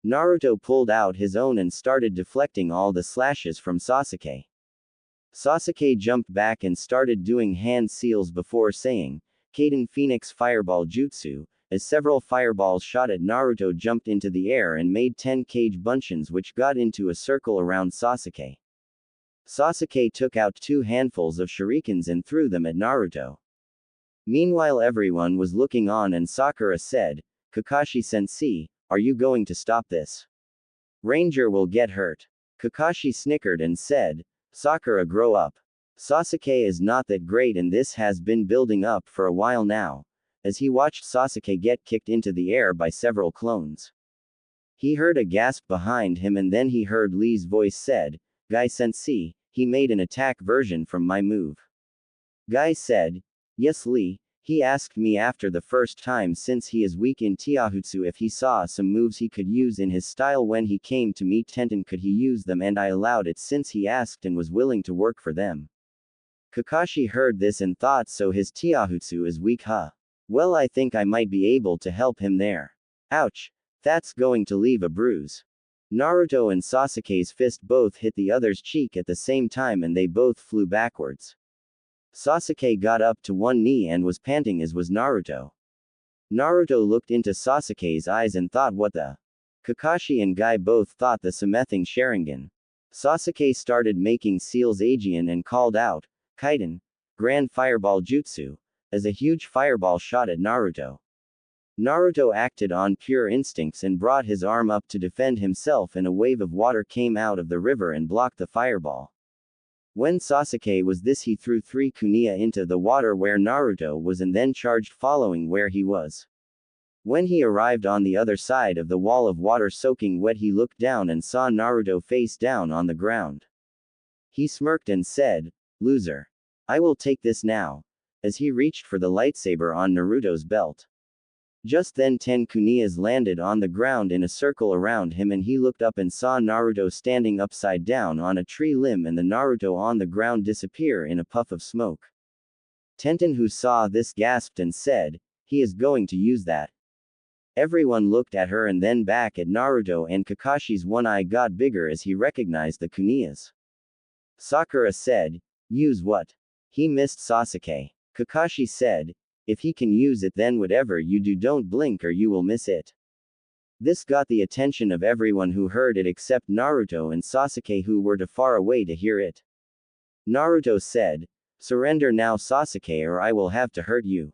Naruto pulled out his own and started deflecting all the slashes from Sasuke. Sasuke jumped back and started doing hand seals before saying, Kaden Phoenix Fireball Jutsu, as several fireballs shot at Naruto jumped into the air and made 10 cage bunchins which got into a circle around Sasuke. Sasuke took out 2 handfuls of shurikens and threw them at Naruto. Meanwhile everyone was looking on and Sakura said, Kakashi-sensei, are you going to stop this? Ranger will get hurt. Kakashi snickered and said, Sakura grow up. Sasuke is not that great and this has been building up for a while now, as he watched Sasuke get kicked into the air by several clones. He heard a gasp behind him and then he heard Lee's voice said, Guy sensei, he made an attack version from my move. Guy said, Yes Lee, he asked me after the first time since he is weak in Taijutsu if he saw some moves he could use in his style when he came to meet Tenten could he use them and I allowed it since he asked and was willing to work for them. Kakashi heard this and thought so his Taijutsu is weak huh? Well I think I might be able to help him there. Ouch, that's going to leave a bruise. Naruto and Sasuke's fist both hit the other's cheek at the same time and they both flew backwards. Sasuke got up to one knee and was panting as was Naruto. Naruto looked into Sasuke's eyes and thought what the? Kakashi and Guy both thought the Samething Sharingan. Sasuke started making seals Aegean and called out, Kaiden, Grand Fireball Jutsu, as a huge fireball shot at Naruto. Naruto acted on pure instincts and brought his arm up to defend himself, and a wave of water came out of the river and blocked the fireball. When Sasuke was this, he threw 3 kunai into the water where Naruto was and then charged following where he was. When he arrived on the other side of the wall of water soaking wet, he looked down and saw Naruto face down on the ground. He smirked and said, "Loser. I will take this now," as he reached for the lightsaber on Naruto's belt. Just then 10 kunais landed on the ground in a circle around him, and he looked up and saw Naruto standing upside down on a tree limb and the Naruto on the ground disappear in a puff of smoke. Tenten, who saw this, gasped and said, "He is going to use that." Everyone looked at her and then back at Naruto, and Kakashi's one eye got bigger as he recognized the kunais. Sakura said, "Use what?" He missed Sasuke. Kakashi said, "If he can use it, then whatever you do, don't blink or you will miss it." This got the attention of everyone who heard it except Naruto and Sasuke, who were too far away to hear it. Naruto said, "Surrender now, Sasuke, or I will have to hurt you."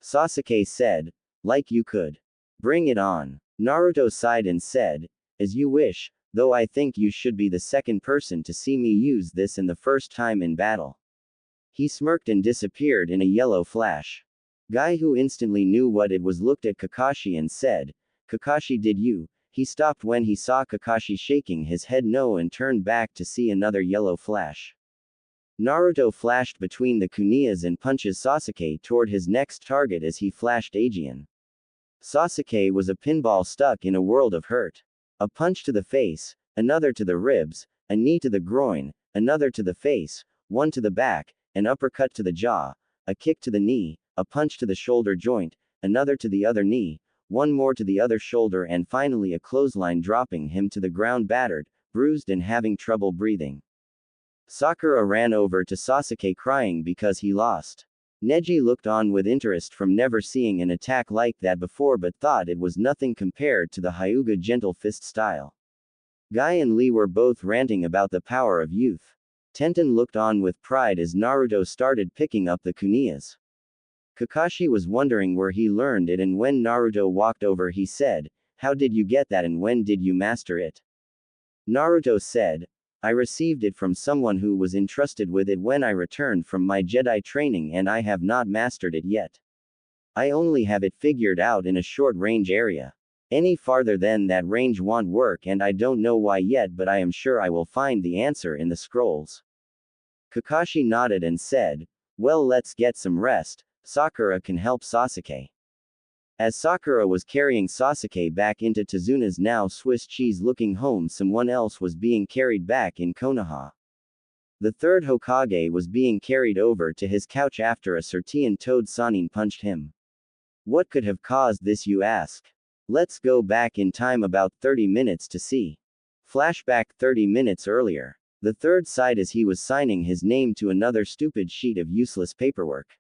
Sasuke said, "Like you could. Bring it on." Naruto sighed and said, "As you wish, though I think you should be the second person to see me use this and the first time in battle." He smirked and disappeared in a yellow flash. Guy, who instantly knew what it was, looked at Kakashi and said, "Kakashi, did you?" He stopped when he saw Kakashi shaking his head no and turned back to see another yellow flash. Naruto flashed between the kunais and punches Sasuke toward his next target as he flashed Aegean. Sasuke was a pinball stuck in a world of hurt. A punch to the face, another to the ribs, a knee to the groin, another to the face, one to the back, an uppercut to the jaw, a kick to the knee, a punch to the shoulder joint, another to the other knee, one more to the other shoulder, and finally a clothesline, dropping him to the ground battered, bruised, and having trouble breathing. Sakura ran over to Sasuke crying because he lost. Neji looked on with interest from never seeing an attack like that before, but thought it was nothing compared to the Hyuga gentle fist style. Guy and Lee were both ranting about the power of youth. Tenten looked on with pride as Naruto started picking up the kunais. Kakashi was wondering where he learned it, and when Naruto walked over, he said, "How did you get that and when did you master it?" Naruto said, "I received it from someone who was entrusted with it when I returned from my Jedi training, and I have not mastered it yet. I only have it figured out in a short range area. Any farther than that range won't work, and I don't know why yet, but I am sure I will find the answer in the scrolls." Kakashi nodded and said, "Well, let's get some rest. Sakura can help Sasuke." As Sakura was carrying Sasuke back into Tazuna's now Swiss cheese-looking home, someone else was being carried back in Konoha. The third Hokage was being carried over to his couch after a Sertian toad Sanin punched him. What could have caused this, you ask? Let's go back in time about 30 minutes to see. Flashback 30 minutes earlier. The third sighed as he was signing his name to another stupid sheet of useless paperwork.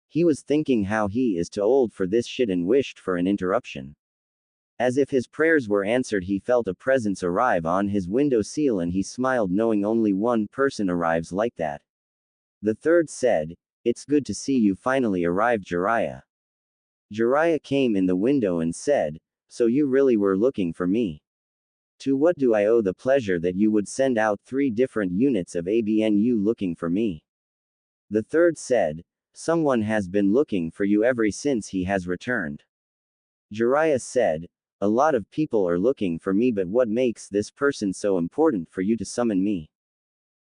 He was thinking how he is too old for this shit and wished for an interruption. As if his prayers were answered, he felt a presence arrive on his window sill and he smiled, knowing only one person arrives like that. The third said, "It's good to see you finally arrived, Jiraiya." Jiraiya came in the window and said, "So you really were looking for me? To what do I owe the pleasure that you would send out 3 different units of ABNU looking for me?" The third said, "Someone has been looking for you ever since he has returned." Jiraiya said, "A lot of people are looking for me, but what makes this person so important for you to summon me?"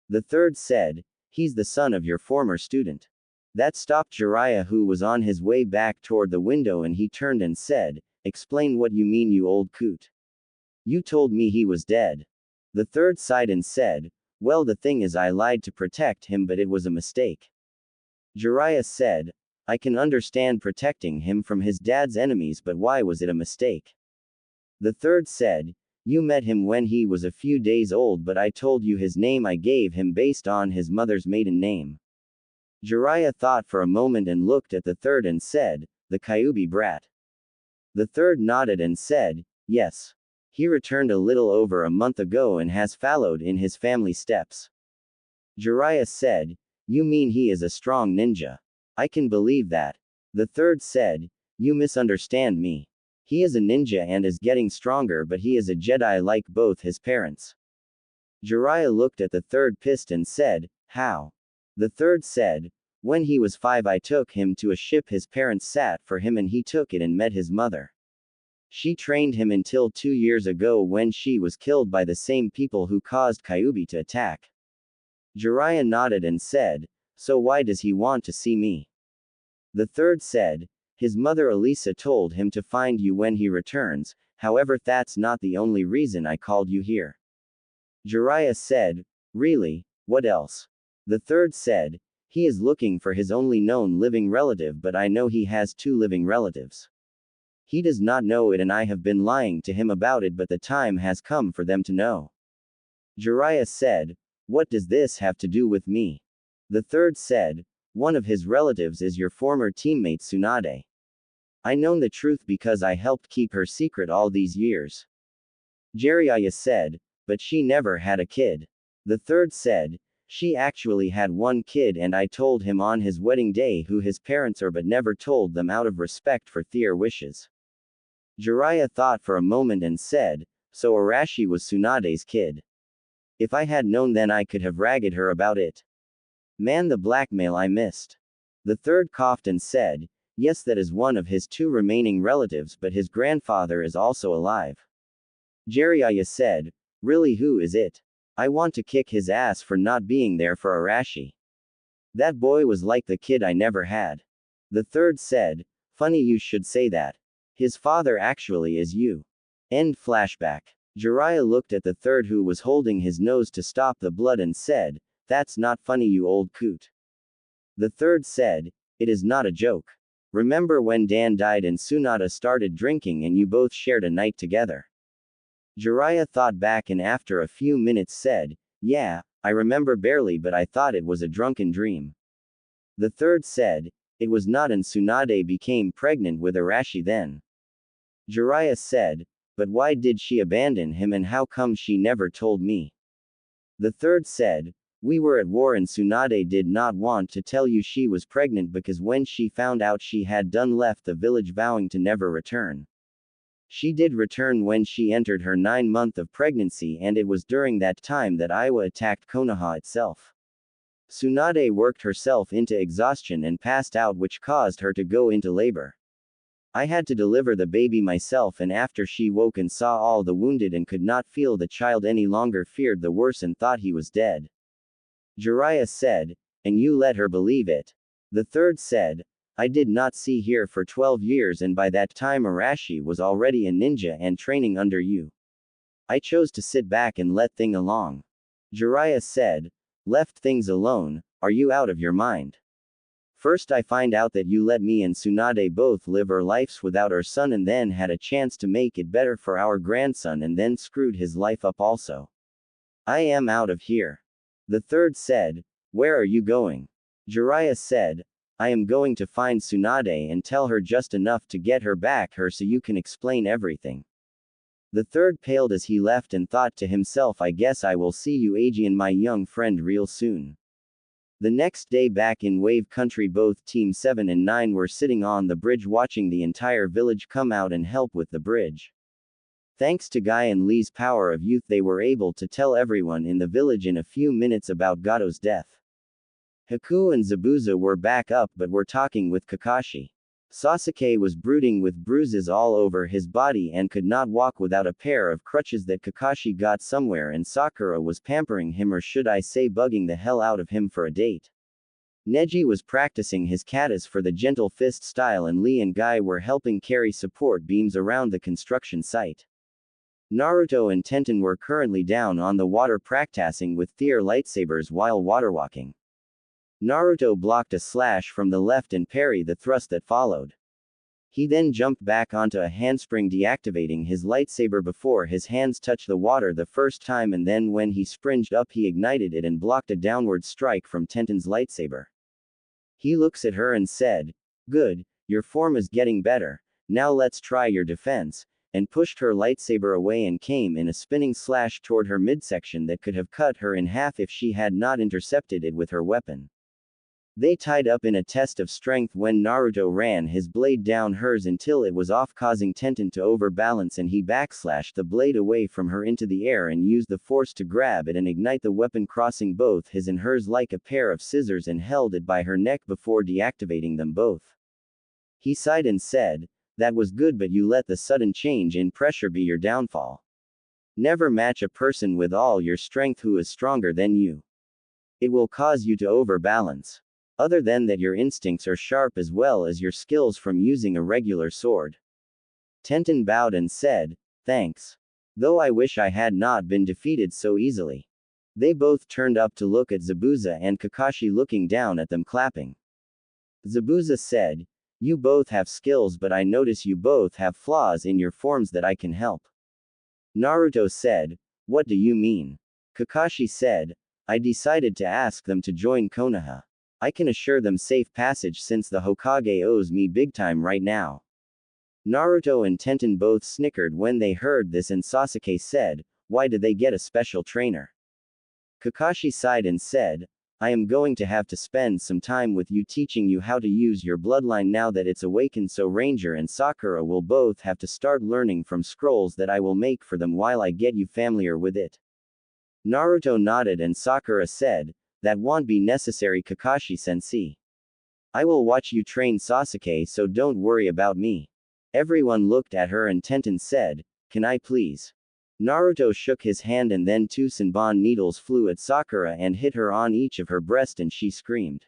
The third said, "He's the son of your former student." That stopped Jiraiya, who was on his way back toward the window, and he turned and said, "Explain what you mean, you old coot. You told me he was dead." The third sighed and said, "Well, the thing is, I lied to protect him, but it was a mistake." Jiraiya said, "I can understand protecting him from his dad's enemies, but why was it a mistake?" The third said, "You met him when he was a few days old, but I told you his name I gave him based on his mother's maiden name." Jiraiya thought for a moment and looked at the third and said, "The Kyuubi brat." The third nodded and said, "Yes. He returned a little over a month ago and has followed in his family steps." Jiraiya said, "You mean he is a strong ninja? I can believe that." The third said, You misunderstand me. He is a ninja and is getting stronger, but he is a Jedi like both his parents. Jiraiya looked at the third pissed and said, how? The third said, when he was 5 I took him to a ship his parents sat for him and he took it and met his mother. She trained him until 2 years ago when she was killed by the same people who caused Kyuubi to attack. Jiraiya nodded and said, so why does he want to see me? The third said, his mother Elisa told him to find you when he returns, however that's not the only reason I called you here. Jiraiya said, really, what else? The third said, he is looking for his only known living relative but I know he has 2 living relatives. He does not know it and I have been lying to him about it but the time has come for them to know. Jiraiya said, what does this have to do with me? The third said, one of his relatives is your former teammate Tsunade. I know the truth because I helped keep her secret all these years. Jiraiya said, but she never had a kid. The third said, she actually had 1 kid and I told him on his wedding day who his parents are but never told them out of respect for their wishes. Jiraiya thought for a moment and said, so Arashi was Tsunade's kid. If I had known then I could have ragged her about it. Man, the blackmail I missed. The third coughed and said, yes, that is one of his 2 remaining relatives but his grandfather is also alive. Jiraiya said, really, who is it? I want to kick his ass for not being there for Arashi. That boy was like the kid I never had. The third said, funny you should say that. His father actually is you. End flashback. Jiraiya looked at the third who was holding his nose to stop the blood and said, that's not funny you old coot. The third said, it is not a joke. Remember when Dan died and Tsunade started drinking and you both shared a night together? Jiraiya thought back and after a few minutes said, yeah, I remember barely but I thought it was a drunken dream. The third said, it was not and Tsunade became pregnant with Arashi then. Jiraiya said, but why did she abandon him and how come she never told me? The third said, we were at war and Tsunade did not want to tell you she was pregnant because when she found out she had done left the village vowing to never return. She did return when she entered her 9th month of pregnancy and it was during that time that Iwa attacked Konoha itself. Tsunade worked herself into exhaustion and passed out which caused her to go into labor. I had to deliver the baby myself and after she woke and saw all the wounded and could not feel the child any longer feared the worst and thought he was dead. Jiraiya said, and you let her believe it. The third said, I did not see her for 12 years and by that time Arashi was already a ninja and training under you. I chose to sit back and let things along. Jiraiya said, left things alone, are you out of your mind? First I find out that you let me and Tsunade both live our lives without our son and then had a chance to make it better for our grandson and then screwed his life up also. I am out of here. The third said, where are you going? Jiraiya said, I am going to find Tsunade and tell her just enough to get her back her so you can explain everything. The third paled as he left and thought to himself I guess I will see you Aegean my young friend real soon. The next day back in Wave Country both Team 7 and 9 were sitting on the bridge watching the entire village come out and help with the bridge. Thanks to Guy and Lee's power of youth they were able to tell everyone in the village in a few minutes about Gato's death. Haku and Zabuza were back up but were talking with Kakashi. Sasuke was brooding with bruises all over his body and could not walk without a pair of crutches that Kakashi got somewhere and Sakura was pampering him or should I say bugging the hell out of him for a date. Neji was practicing his katas for the gentle fist style and Lee and Guy were helping carry support beams around the construction site. Naruto and Tenten were currently down on the water practicing with their lightsabers while waterwalking. Naruto blocked a slash from the left and parried the thrust that followed. He then jumped back onto a handspring deactivating his lightsaber before his hands touched the water the first time and then when he springed up he ignited it and blocked a downward strike from Tenten's lightsaber. He looks at her and said, good, your form is getting better, now let's try your defense, and pushed her lightsaber away and came in a spinning slash toward her midsection that could have cut her in half if she had not intercepted it with her weapon. They tied up in a test of strength when Naruto ran his blade down hers until it was off, causing Tenten to overbalance, and he backslashed the blade away from her into the air and used the force to grab it and ignite the weapon, crossing both his and hers like a pair of scissors, and held it by her neck before deactivating them both. He sighed and said, "That was good, but you let the sudden change in pressure be your downfall. Never match a person with all your strength who is stronger than you. It will cause you to overbalance. Other than that, your instincts are sharp as well as your skills from using a regular sword." Tenten bowed and said, "Thanks. Though I wish I had not been defeated so easily." They both turned up to look at Zabuza and Kakashi looking down at them clapping. Zabuza said, "You both have skills, but I notice you both have flaws in your forms that I can help." Naruto said, "What do you mean?" Kakashi said, "I decided to ask them to join Konoha. I can assure them safe passage since the Hokage owes me big time right now." Naruto and Tenten both snickered when they heard this, and Sasuke said, "Why did they get a special trainer?" Kakashi sighed and said, "I am going to have to spend some time with you teaching you how to use your bloodline now that it's awakened, so Ranger and Sakura will both have to start learning from scrolls that I will make for them while I get you familiar with it." Naruto nodded and Sakura said, "That won't be necessary, Kakashi-sensei. I will watch you train Sasuke, so don't worry about me." Everyone looked at her and Tenten said, "Can I please?" Naruto shook his hand and then 2 Senbon needles flew at Sakura and hit her on each of her breast and she screamed.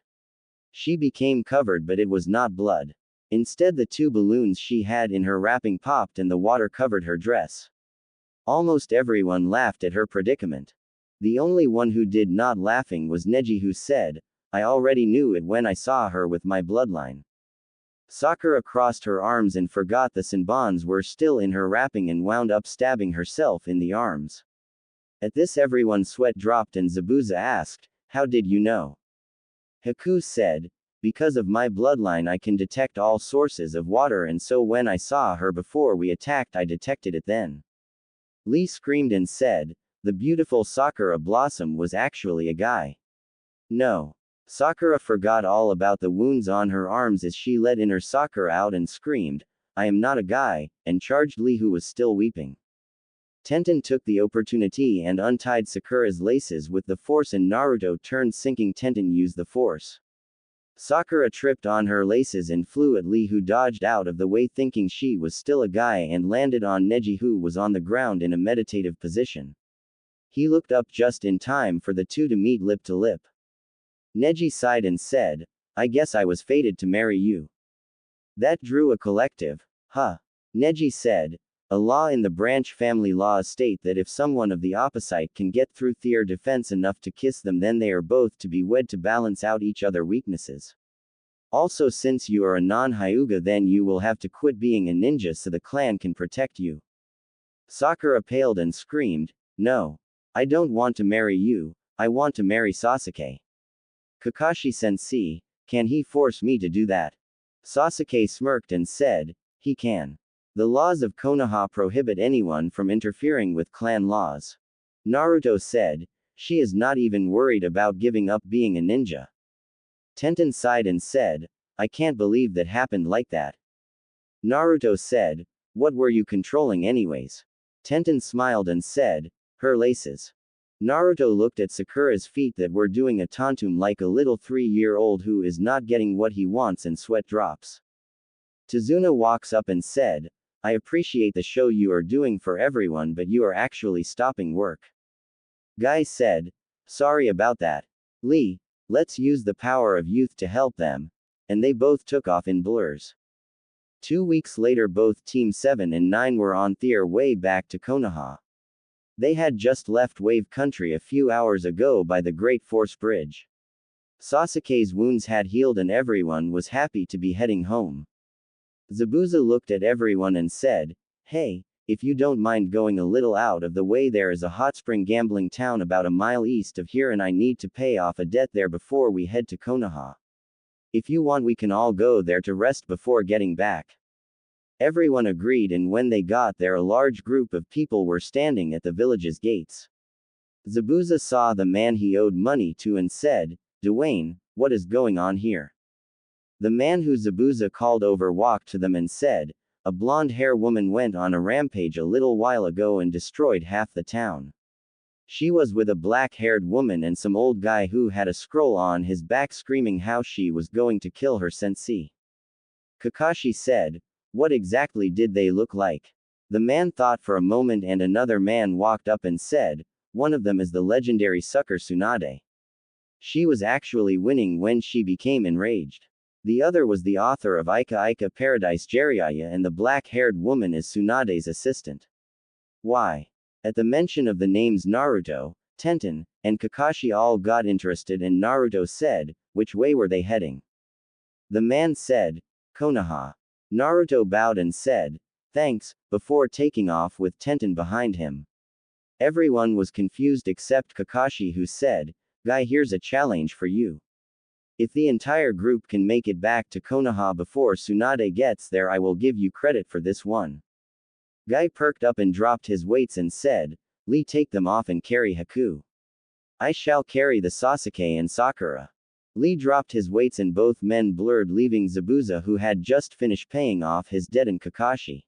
She became covered, but it was not blood. Instead, the 2 balloons she had in her wrapping popped and the water covered her dress. Almost everyone laughed at her predicament. The only one who did not laughing was Neji, who said, "I already knew it when I saw her with my bloodline." Sakura crossed her arms and forgot the Senbons were still in her wrapping and wound up stabbing herself in the arms. At this, everyone's sweat dropped and Zabuza asked, "How did you know?" Haku said, "Because of my bloodline I can detect all sources of water, and so when I saw her before we attacked I detected it then." Lee screamed and said, "The beautiful Sakura Blossom was actually a guy." No. Sakura forgot all about the wounds on her arms as she let inner Sakura out and screamed, "I am not a guy," and charged Lee, who was still weeping. Tenten took the opportunity and untied Sakura's laces with the force, and Naruto turned, sinking Tenten used the force. Sakura tripped on her laces and flew at Lee, who dodged out of the way thinking she was still a guy, and landed on Neji, who was on the ground in a meditative position. He looked up just in time for the 2 to meet lip to lip. Neji sighed and said, "I guess I was fated to marry you." That drew a collective, "Huh." Neji said, "A law in the branch family laws state that if someone of the opposite can get through their defense enough to kiss them, then they are both to be wed to balance out each other weaknesses. Also, since you are a non-Hyuga, then you will have to quit being a ninja so the clan can protect you." Sakura paled and screamed, "No. I don't want to marry you, I want to marry Sasuke." "Kakashi-sensei, can he force me to do that?" Sasuke smirked and said, "He can. The laws of Konoha prohibit anyone from interfering with clan laws." Naruto said, "She is not even worried about giving up being a ninja." Tenten sighed and said, "I can't believe that happened like that." Naruto said, "What were you controlling anyways?" Tenten smiled and said, "Her laces." Naruto looked at Sakura's feet that were doing a tantum like a little 3-year-old who is not getting what he wants, and sweat drops. Tazuna walks up and said, "I appreciate the show you are doing for everyone, but you are actually stopping work." Guy said, "Sorry about that. Lee, let's use the power of youth to help them." And they both took off in blurs. 2 weeks later, both Team 7 and 9 were on their way back to Konoha. They had just left Wave Country a few hours ago by the Great Force Bridge. Sasuke's wounds had healed and everyone was happy to be heading home. Zabuza looked at everyone and said, "Hey, if you don't mind going a little out of the way, there is a hot spring gambling town about a mile east of here and I need to pay off a debt there before we head to Konoha. If you want, we can all go there to rest before getting back." Everyone agreed, and when they got there, a large group of people were standing at the village's gates. Zabuza saw the man he owed money to and said, "Dwayne, What is going on here? The man who Zabuza called over walked to them and said, a blonde-haired woman went on a rampage a little while ago and destroyed half the town. She was with a black-haired woman and some old guy who had a scroll on his back screaming how she was going to kill her sensei. Kakashi said, what exactly did they look like? The man thought for a moment and another man walked up and said, one of them is the legendary sucker Tsunade. She was actually winning when she became enraged. The other was the author of Ika Ika Paradise Jiraiya and the black-haired woman is Tsunade's assistant. Why? At the mention of the names Naruto, Tenten, and Kakashi all got interested and Naruto said, which way were they heading? The man said, Konoha. Naruto bowed and said, thanks, before taking off with Tenten behind him. Everyone was confused except Kakashi who said, Guy, here's a challenge for you. If the entire group can make it back to Konoha before Tsunade gets there, I will give you credit for this one. Guy perked up and dropped his weights and said, Lee, take them off and carry Haku. I shall carry the Sasuke and Sakura. Lee dropped his weights and both men blurred, leaving Zabuza who had just finished paying off his debt and Kakashi.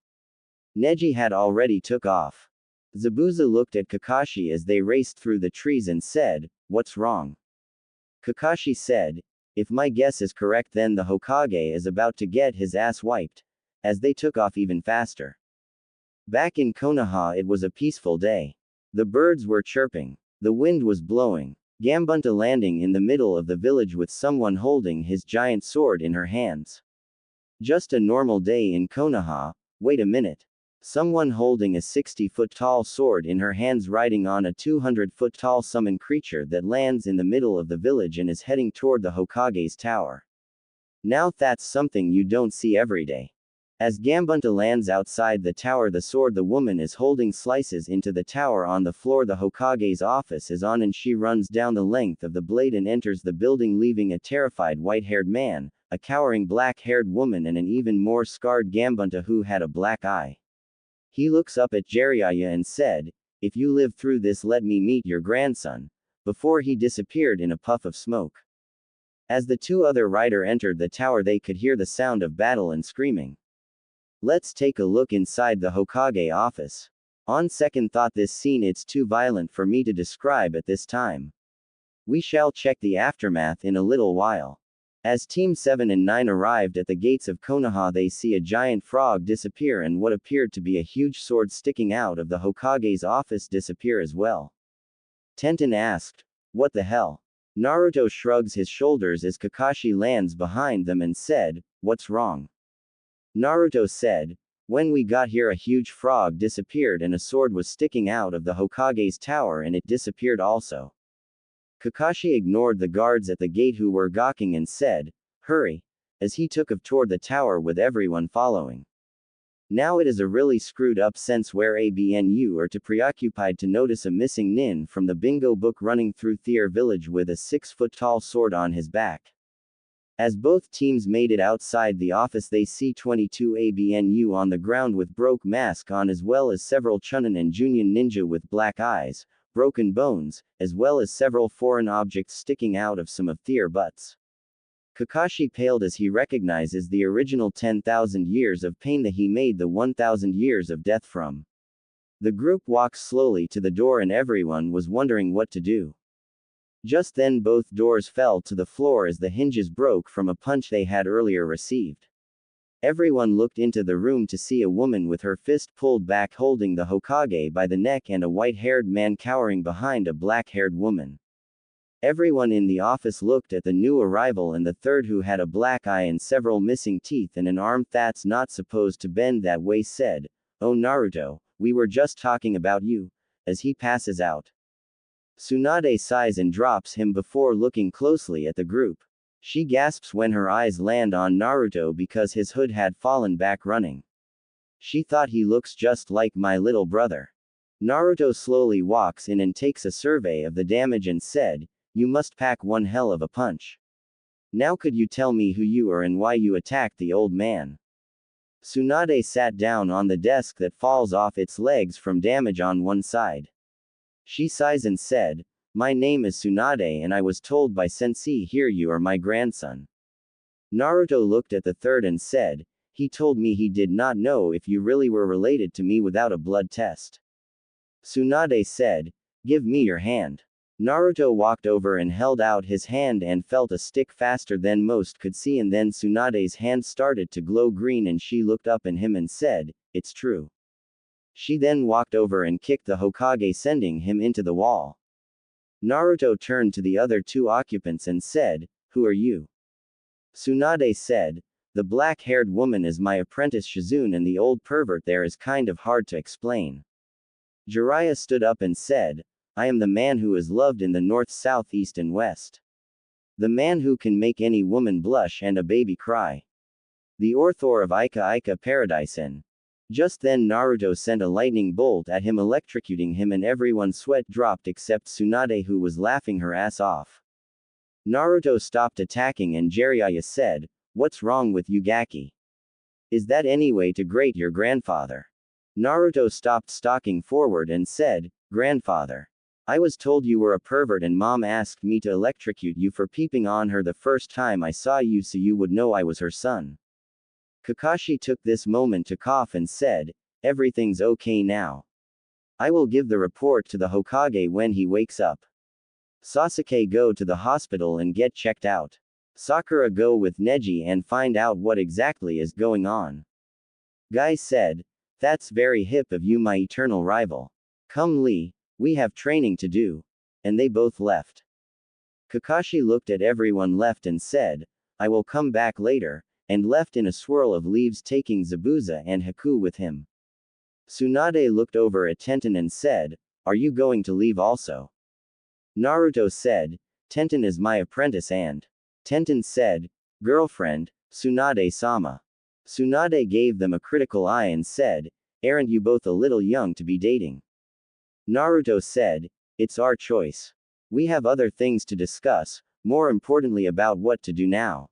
Neji had already took off. Zabuza looked at Kakashi as they raced through the trees and said, what's wrong? Kakashi said, if my guess is correct then the Hokage is about to get his ass wiped, as they took off even faster. Back in Konoha it was a peaceful day. The birds were chirping. The wind was blowing. Gambunta landing in the middle of the village with someone holding his giant sword in her hands. Just a normal day in Konoha. Wait a minute. Someone holding a 60-foot-tall sword in her hands riding on a 200-foot-tall summon creature that lands in the middle of the village and is heading toward the Hokage's tower. Now that's something you don't see every day. As Gambunta lands outside the tower, the sword the woman is holding slices into the tower on the floor. The Hokage's office is on and she runs down the length of the blade and enters the building, leaving a terrified white-haired man, a cowering black-haired woman and an even more scarred Gambunta who had a black eye. He looks up at Jiraiya and said, if you live through this let me meet your grandson, before he disappeared in a puff of smoke. As the two other rider entered the tower they could hear the sound of battle and screaming. Let's take a look inside the Hokage office. On second thought this scene it's too violent for me to describe at this time. We shall check the aftermath in a little while. As Team 7 and 9 arrived at the gates of Konoha they see a giant frog disappear and what appeared to be a huge sword sticking out of the Hokage's office disappear as well. Tenten asked, what the hell? Naruto shrugs his shoulders as Kakashi lands behind them and said, what's wrong? Naruto said, when we got here a huge frog disappeared and a sword was sticking out of the Hokage's tower and it disappeared also. Kakashi ignored the guards at the gate who were gawking and said, hurry, as he took off toward the tower with everyone following. Now it is a really screwed up sense where ABNU are too preoccupied to notice a missing nin from the bingo book running through Thier village with a 6-foot-tall sword on his back. As both teams made it outside the office they see 22 ABNU on the ground with broke mask on as well as several Chunin and Junin ninja with black eyes, broken bones, as well as several foreign objects sticking out of some of their butts. Kakashi paled as he recognizes the original 10,000 years of pain that he made the 1,000 years of death from. The group walks slowly to the door and everyone was wondering what to do. Just then both doors fell to the floor as the hinges broke from a punch they had earlier received. Everyone looked into the room to see a woman with her fist pulled back holding the Hokage by the neck and a white-haired man cowering behind a black-haired woman. Everyone in the office looked at the new arrival and the third who had a black eye and several missing teeth and an arm that's not supposed to bend that way said, "Oh Naruto, we were just talking about you," as he passes out. Tsunade sighs and drops him before looking closely at the group. She gasps when her eyes land on Naruto because his hood had fallen back running. She thought he looks just like my little brother. Naruto slowly walks in and takes a survey of the damage and said, "You must pack one hell of a punch. Now could you tell me who you are and why you attacked the old man?" Tsunade sat down on the desk that falls off its legs from damage on one side. She sighs and said, My name is Tsunade and I was told by Sensei here you are my grandson. Naruto looked at the third and said, he told me he did not know if you really were related to me without a blood test. Tsunade said, give me your hand. Naruto walked over and held out his hand and felt a stick faster than most could see, and then Tsunade's hand started to glow green and she looked up at him and said, it's true. She then walked over and kicked the Hokage, sending him into the wall. Naruto turned to the other two occupants and said, who are you? Tsunade said, the black-haired woman is my apprentice Shizune and the old pervert there is kind of hard to explain. Jiraiya stood up and said, I am the man who is loved in the north, south, east and west. The man who can make any woman blush and a baby cry. The author of Ika Ika Paradisen. Just then Naruto sent a lightning bolt at him, electrocuting him, and everyone's sweat dropped except Tsunade, who was laughing her ass off. Naruto stopped attacking and Jiraiya said, what's wrong with you, Gaki? Is that any way to grate your grandfather? Naruto stopped stalking forward and said, grandfather. I was told you were a pervert and mom asked me to electrocute you for peeping on her the first time I saw you so you would know I was her son. Kakashi took this moment to cough and said, everything's okay now. I will give the report to the Hokage when he wakes up. Sasuke, go to the hospital and get checked out. Sakura, go with Neji and find out what exactly is going on. Guy said, that's very hip of you, my eternal rival. Come Lee, we have training to do. And they both left. Kakashi looked at everyone left and said, I will come back later, and left in a swirl of leaves, taking Zabuza and Haku with him. Tsunade looked over at Tenten and said, are you going to leave also? Naruto said, Tenten is my apprentice and. Tenten said, girlfriend, Tsunade-sama. Tsunade gave them a critical eye and said, aren't you both a little young to be dating? Naruto said, it's our choice. We have other things to discuss, more importantly about what to do now.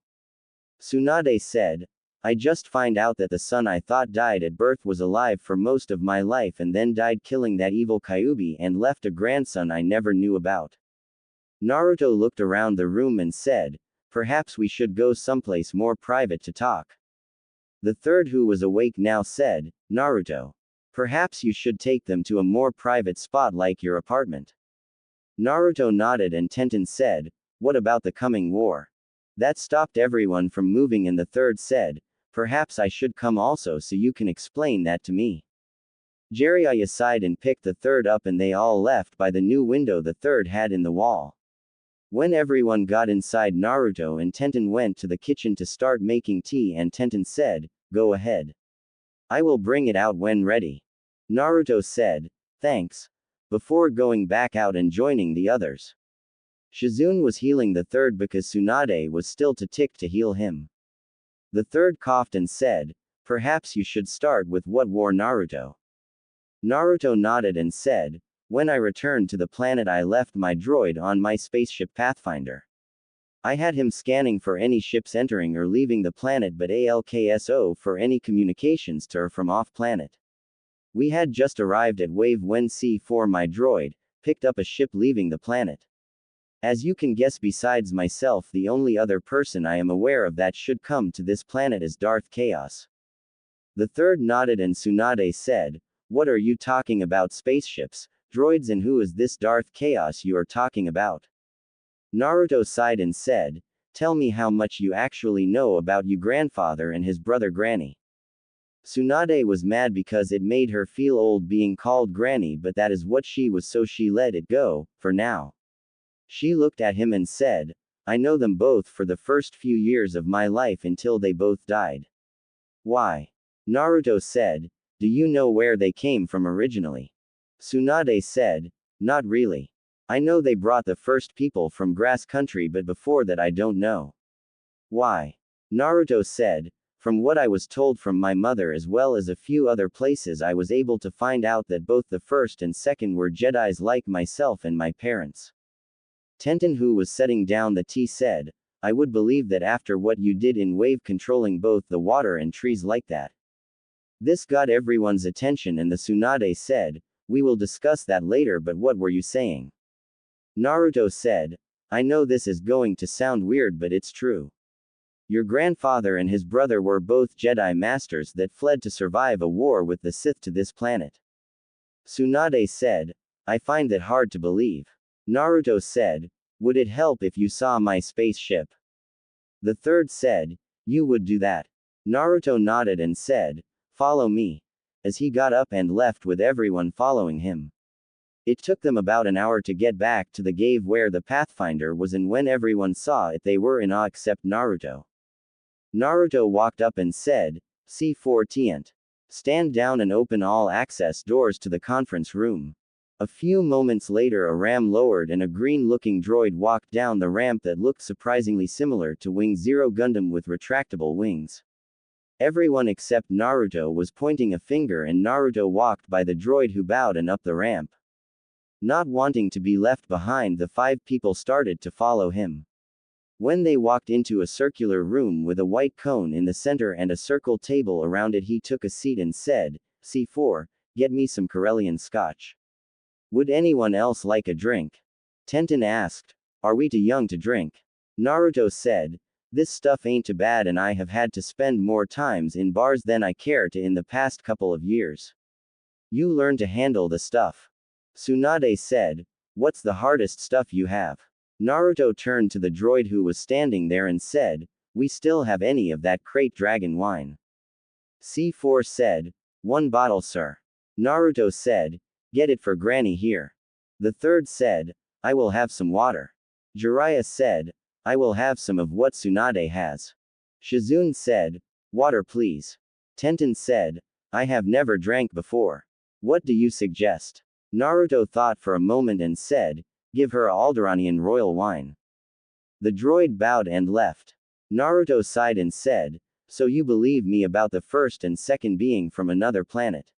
Tsunade said, I just find out that the son I thought died at birth was alive for most of my life and then died killing that evil Kyuubi and left a grandson I never knew about. Naruto looked around the room and said, perhaps we should go someplace more private to talk. The third, who was awake now, said, Naruto. Perhaps you should take them to a more private spot like your apartment. Naruto nodded and Tenten said, what about the coming war? That stopped everyone from moving and the third said, perhaps I should come also so you can explain that to me. Jiraiya sighed and picked the third up and they all left by the new window the third had in the wall. When everyone got inside, Naruto and Tenten went to the kitchen to start making tea and Tenten said, go ahead. I will bring it out when ready. Naruto said, thanks, before going back out and joining the others. Shizune was healing the third because Tsunade was still too tick to heal him. The third coughed and said, perhaps you should start with what war, Naruto. Naruto nodded and said, when I returned to the planet I left my droid on my spaceship Pathfinder. I had him scanning for any ships entering or leaving the planet but ALKSO for any communications to or from off-planet. We had just arrived at Wave when C4 my droid picked up a ship leaving the planet. As you can guess, besides myself, the only other person I am aware of that should come to this planet is Darth Chaos. The third nodded and Tsunade said, what are you talking about, spaceships, droids, and who is this Darth Chaos you are talking about? Naruto sighed and said, tell me how much you actually know about your grandfather and his brother Granny. Tsunade was mad because it made her feel old being called Granny, but that is what she was, so she let it go, for now. She looked at him and said, I know them both for the first few years of my life until they both died. Why? Naruto said, do you know where they came from originally? Tsunade said, not really. I know they brought the first people from grass country, but before that I don't know. Why? Naruto said, from what I was told from my mother as well as a few other places, I was able to find out that both the first and second were Jedis like myself and my parents. Tenten, who was setting down the tea, said, I would believe that after what you did in Wave, controlling both the water and trees like that. This got everyone's attention and the Tsunade said, we will discuss that later, but what were you saying? Naruto said, I know this is going to sound weird, but it's true. Your grandfather and his brother were both Jedi Masters that fled to survive a war with the Sith to this planet. Tsunade said, I find that hard to believe. Naruto said, would it help if you saw my spaceship? The third said, you would do that. Naruto nodded and said, follow me. As he got up and left with everyone following him. It took them about an hour to get back to the cave where the Pathfinder was, and when everyone saw it they were in awe except Naruto. Naruto walked up and said, C4 Tient. Stand down and open all access doors to the conference room. A few moments later a ram lowered and a green-looking droid walked down the ramp that looked surprisingly similar to Wing Zero Gundam with retractable wings. Everyone except Naruto was pointing a finger, and Naruto walked by the droid who bowed and up the ramp. Not wanting to be left behind, the 5 people started to follow him. When they walked into a circular room with a white cone in the center and a circle table around it, he took a seat and said, C4, get me some Corellian scotch. Would anyone else like a drink? Tenten asked. Are we too young to drink? Naruto said, this stuff ain't too bad, and I have had to spend more times in bars than I care to in the past couple of years. You learn to handle the stuff. Tsunade said, what's the hardest stuff you have? Naruto turned to the droid who was standing there and said, we still have any of that crate dragon wine? C4 said, 1 bottle, sir. Naruto said, get it for Granny here. The third said, I will have some water. Jiraiya said, I will have some of what Tsunade has. Shizune said, water please. Tenten said, I have never drank before. What do you suggest? Naruto thought for a moment and said, give her a Alderanian royal wine. The droid bowed and left. Naruto sighed and said, so you believe me about the first and second being from another planet?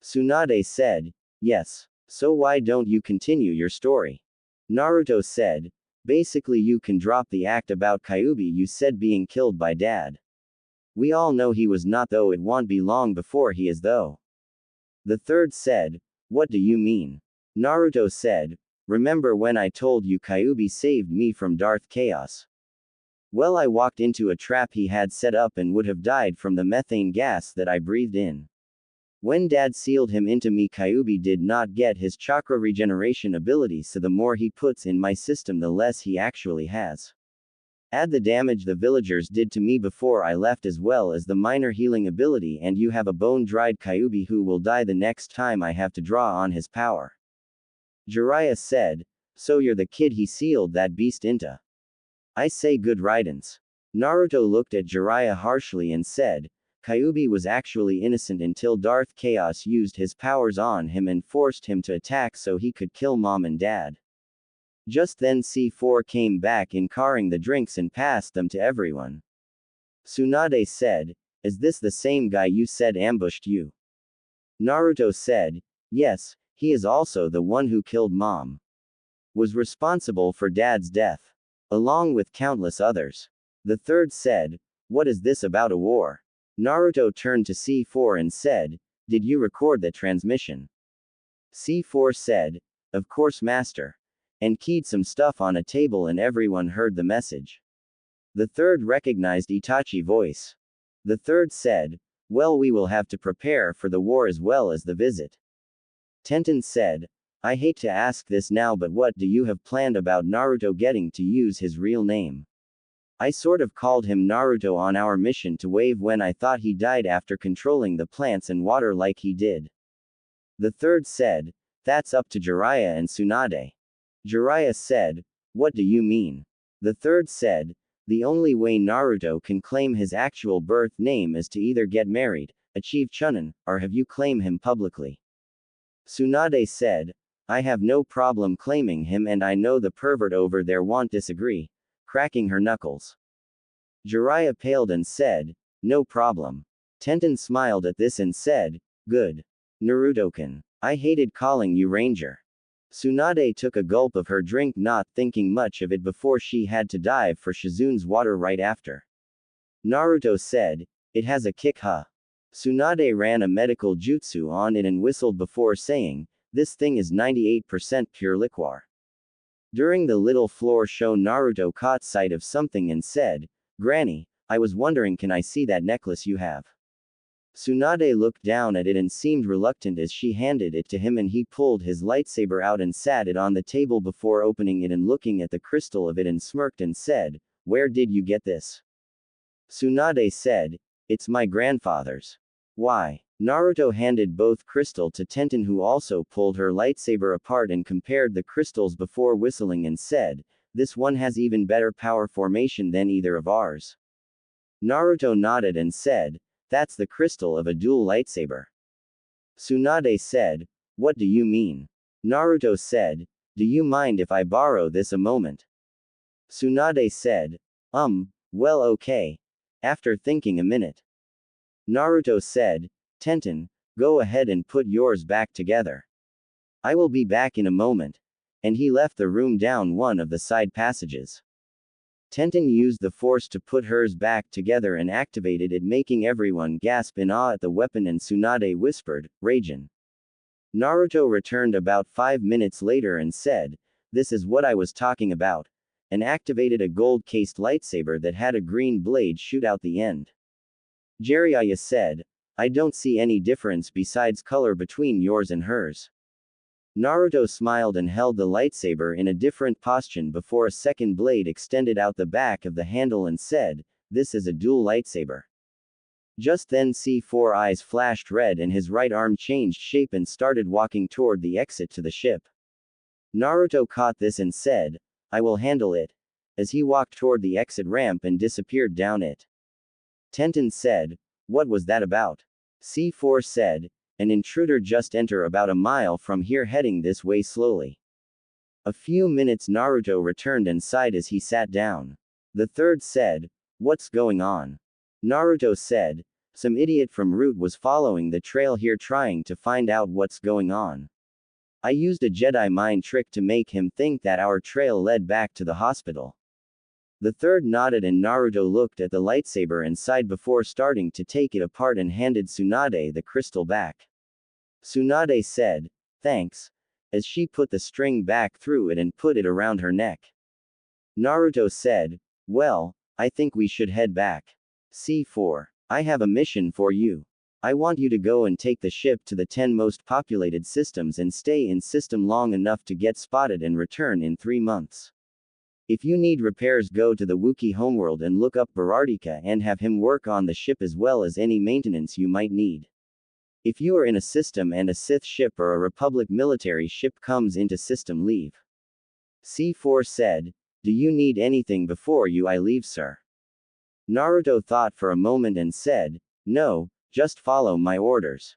Tsunade said, yes. So why don't you continue your story? Naruto said, basically you can drop the act about Kyuubi you said being killed by dad. We all know he was not, though it won't be long before he is though. The third said, what do you mean? Naruto said, remember when I told you Kyuubi saved me from Darth Chaos? Well, I walked into a trap he had set up and would have died from the methane gas that I breathed in. When Dad sealed him into me, Kyuubi did not get his chakra regeneration ability, so the more he puts in my system the less he actually has. Add the damage the villagers did to me before I left as well as the minor healing ability, and you have a bone-dried Kyuubi who will die the next time I have to draw on his power. Jiraiya said, so you're the kid he sealed that beast into? I say good riddance. Naruto looked at Jiraiya harshly and said, Kyuubi was actually innocent until Darth Chaos used his powers on him and forced him to attack so he could kill Mom and Dad. Just then C4 came back in carrying the drinks and passed them to everyone. Tsunade said, is this the same guy you said ambushed you? Naruto said, yes, he is also the one who killed Mom. Was responsible for Dad's death. Along with countless others. The third said, what is this about a war? Naruto turned to C4 and said, did you record the transmission? C4 said, of course master. And keyed some stuff on a table and everyone heard the message. The third recognized Itachi's voice. The third said, well, we will have to prepare for the war as well as the visit. Tenten said, I hate to ask this now, but what do you have planned about Naruto getting to use his real name? I sort of called him Naruto on our mission to Wave when I thought he died after controlling the plants and water like he did. The third said, that's up to Jiraiya and Tsunade. Jiraiya said, what do you mean? The third said, the only way Naruto can claim his actual birth name is to either get married, achieve Chunin, or have you claim him publicly. Tsunade said, I have no problem claiming him, and I know the pervert over there won't disagree, cracking her knuckles. Jiraiya paled and said, no problem. Tenten smiled at this and said, good. Naruto-kun. I hated calling you Ranger. Tsunade took a gulp of her drink, not thinking much of it before she had to dive for Shizune's water right after. Naruto said, it has a kick, huh? Tsunade ran a medical jutsu on it and whistled before saying, this thing is 98% pure liquor. During the little floor show, Naruto caught sight of something and said, "Granny, I was wondering, can I see that necklace you have?" Tsunade looked down at it and seemed reluctant as she handed it to him, and he pulled his lightsaber out and sat it on the table before opening it and looking at the crystal of it and smirked and said, "Where did you get this?" Tsunade said, "It's my grandfather's." "Why?" Naruto handed both crystal to Tenten, who also pulled her lightsaber apart and compared the crystals before whistling and said, "This one has even better power formation than either of ours." Naruto nodded and said, "That's the crystal of a dual lightsaber." Tsunade said, "What do you mean?" Naruto said, "Do you mind if I borrow this a moment?" Tsunade said, Well, okay. After thinking a minute, Naruto said, "Tenten, go ahead and put yours back together. I will be back in a moment." And he left the room down one of the side passages. Tenten used the force to put hers back together and activated it, making everyone gasp in awe at the weapon, and Tsunade whispered, "Raijin." Naruto returned about 5 minutes later and said, "This is what I was talking about," and activated a gold-cased lightsaber that had a green blade shoot out the end. Jiraiya said, "I don't see any difference besides color between yours and hers." Naruto smiled and held the lightsaber in a different posture before a second blade extended out the back of the handle and said, "This is a dual lightsaber." Just then C4's eyes flashed red and his right arm changed shape and started walking toward the exit to the ship. Naruto caught this and said, "I will handle it," as he walked toward the exit ramp and disappeared down it. Tenten said, "What was that about?" C4 said, "An intruder just entered about a mile from here heading this way slowly." A few minutes Naruto returned and sighed as he sat down. The third said, "What's going on?" Naruto said, "Some idiot from Route was following the trail here trying to find out what's going on. I used a Jedi mind trick to make him think that our trail led back to the hospital." The third nodded and Naruto looked at the lightsaber and sighed before starting to take it apart and handed Tsunade the crystal back. Tsunade said, "Thanks," as she put the string back through it and put it around her neck. Naruto said, "Well, I think we should head back." C4, "I have a mission for you. I want you to go and take the ship to the 10 most populated systems and stay in system long enough to get spotted and return in 3 months. If you need repairs, go to the Wookiee homeworld and look up Berardika and have him work on the ship as well as any maintenance you might need. If you are in a system and a Sith ship or a Republic military ship comes into system, leave." C4 said, "Do you need anything before I leave, sir?" Naruto thought for a moment and said, "No, just follow my orders."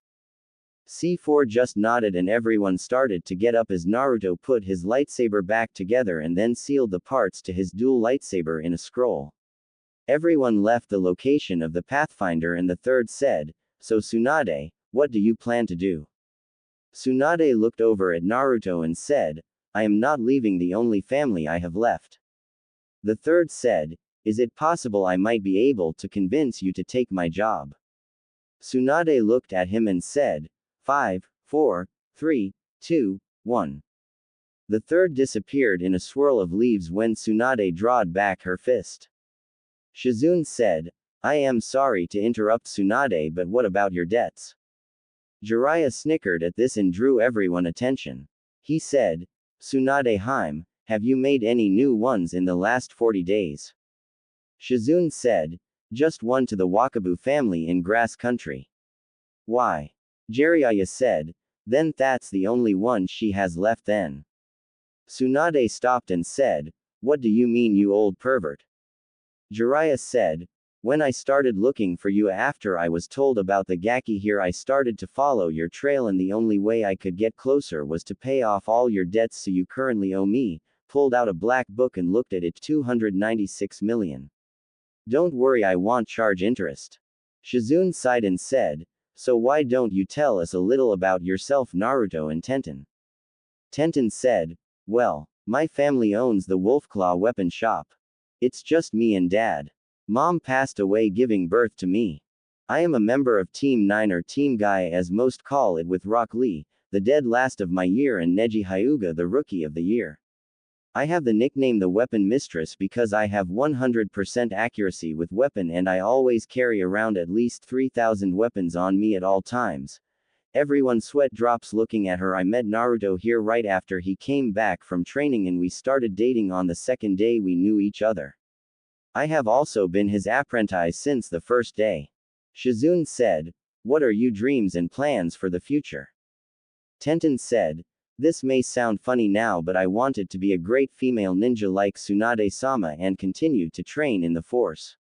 C4 just nodded and everyone started to get up as Naruto put his lightsaber back together and then sealed the parts to his dual lightsaber in a scroll. Everyone left the location of the Pathfinder and the third said, "So Tsunade, what do you plan to do?" Tsunade looked over at Naruto and said, "I am not leaving the only family I have left." The third said, "Is it possible I might be able to convince you to take my job?" Tsunade looked at him and said, 5, 4, 3, 2, 1. The third disappeared in a swirl of leaves when Tsunade drawed back her fist. Shizune said, "I am sorry to interrupt Tsunade, but what about your debts?" Jiraiya snickered at this and drew everyone's attention. He said, "Tsunade-hime, have you made any new ones in the last 40 days?" Shizune said, "Just one to the Wakabu family in Grass Country." "Why?" Jiraiya said, "Then that's the only one she has left then." Tsunade stopped and said, "What do you mean, you old pervert?" Jiraiya said, "When I started looking for you after I was told about the Gaki here, I started to follow your trail and the only way I could get closer was to pay off all your debts, so you currently owe me," pulled out a black book and looked at it, 296 million. "Don't worry, I won't charge interest." Shizune sighed and said, "So why don't you tell us a little about yourself, Naruto and Tenten?" Tenten said, "Well, my family owns the Wolfclaw weapon shop. It's just me and Dad. Mom passed away giving birth to me. I am a member of Team 9, or Team Guy as most call it, with Rock Lee, the dead last of my year, and Neji Hyuga, the rookie of the year. I have the nickname the Weapon Mistress because I have 100% accuracy with weapon and I always carry around at least 3,000 weapons on me at all times. Everyone sweat drops looking at her. I met Naruto here right after he came back from training and we started dating on the second day we knew each other. I have also been his apprentice since the first day. Shizune said, "What are your dreams and plans for the future?" Tenten said, "This may sound funny now but I wanted to be a great female ninja like Tsunade-sama and continue to train in the force."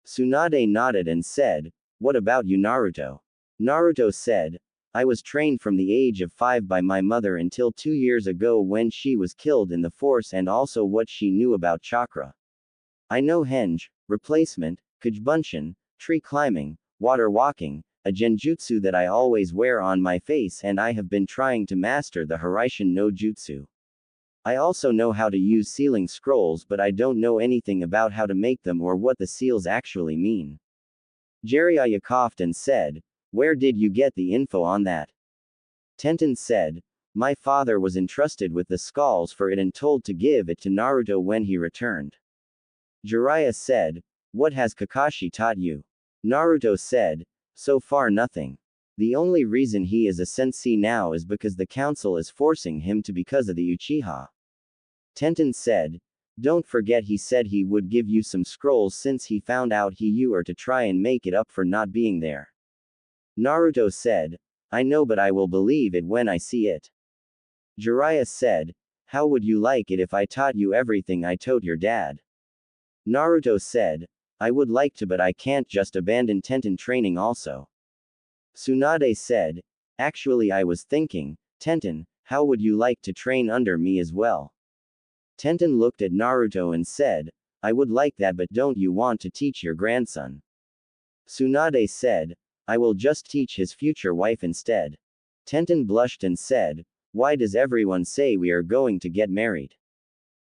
Tsunade nodded and said, "What about you Naruto?" Naruto said, "I was trained from the age of 5 by my mother until 2 years ago when she was killed in the force and also what she knew about chakra. I know henge, replacement, kujubunshin, tree climbing, water walking, a genjutsu that I always wear on my face and I have been trying to master the Hiraishin no Jutsu. I also know how to use sealing scrolls but I don't know anything about how to make them or what the seals actually mean." Jiraiya coughed and said, "Where did you get the info on that?" Tenten said, "My father was entrusted with the skulls for it and told to give it to Naruto when he returned." Jiraiya said, "What has Kakashi taught you?" Naruto said, "So far nothing. The only reason he is a sensei now is because the council is forcing him to because of the Uchiha." Tenten said, "Don't forget he said he would give you some scrolls since he found out you are to try and make it up for not being there." Naruto said, "I know but I will believe it when I see it." Jiraiya said, "How would you like it if I taught you everything I taught your dad?" Naruto said, "I would like to but I can't just abandon Tenten training also." Tsunade said, "Actually I was thinking, Tenten, how would you like to train under me as well?" Tenten looked at Naruto and said, "I would like that but don't you want to teach your grandson?" Tsunade said, "I will just teach his future wife instead." Tenten blushed and said, "Why does everyone say we are going to get married?"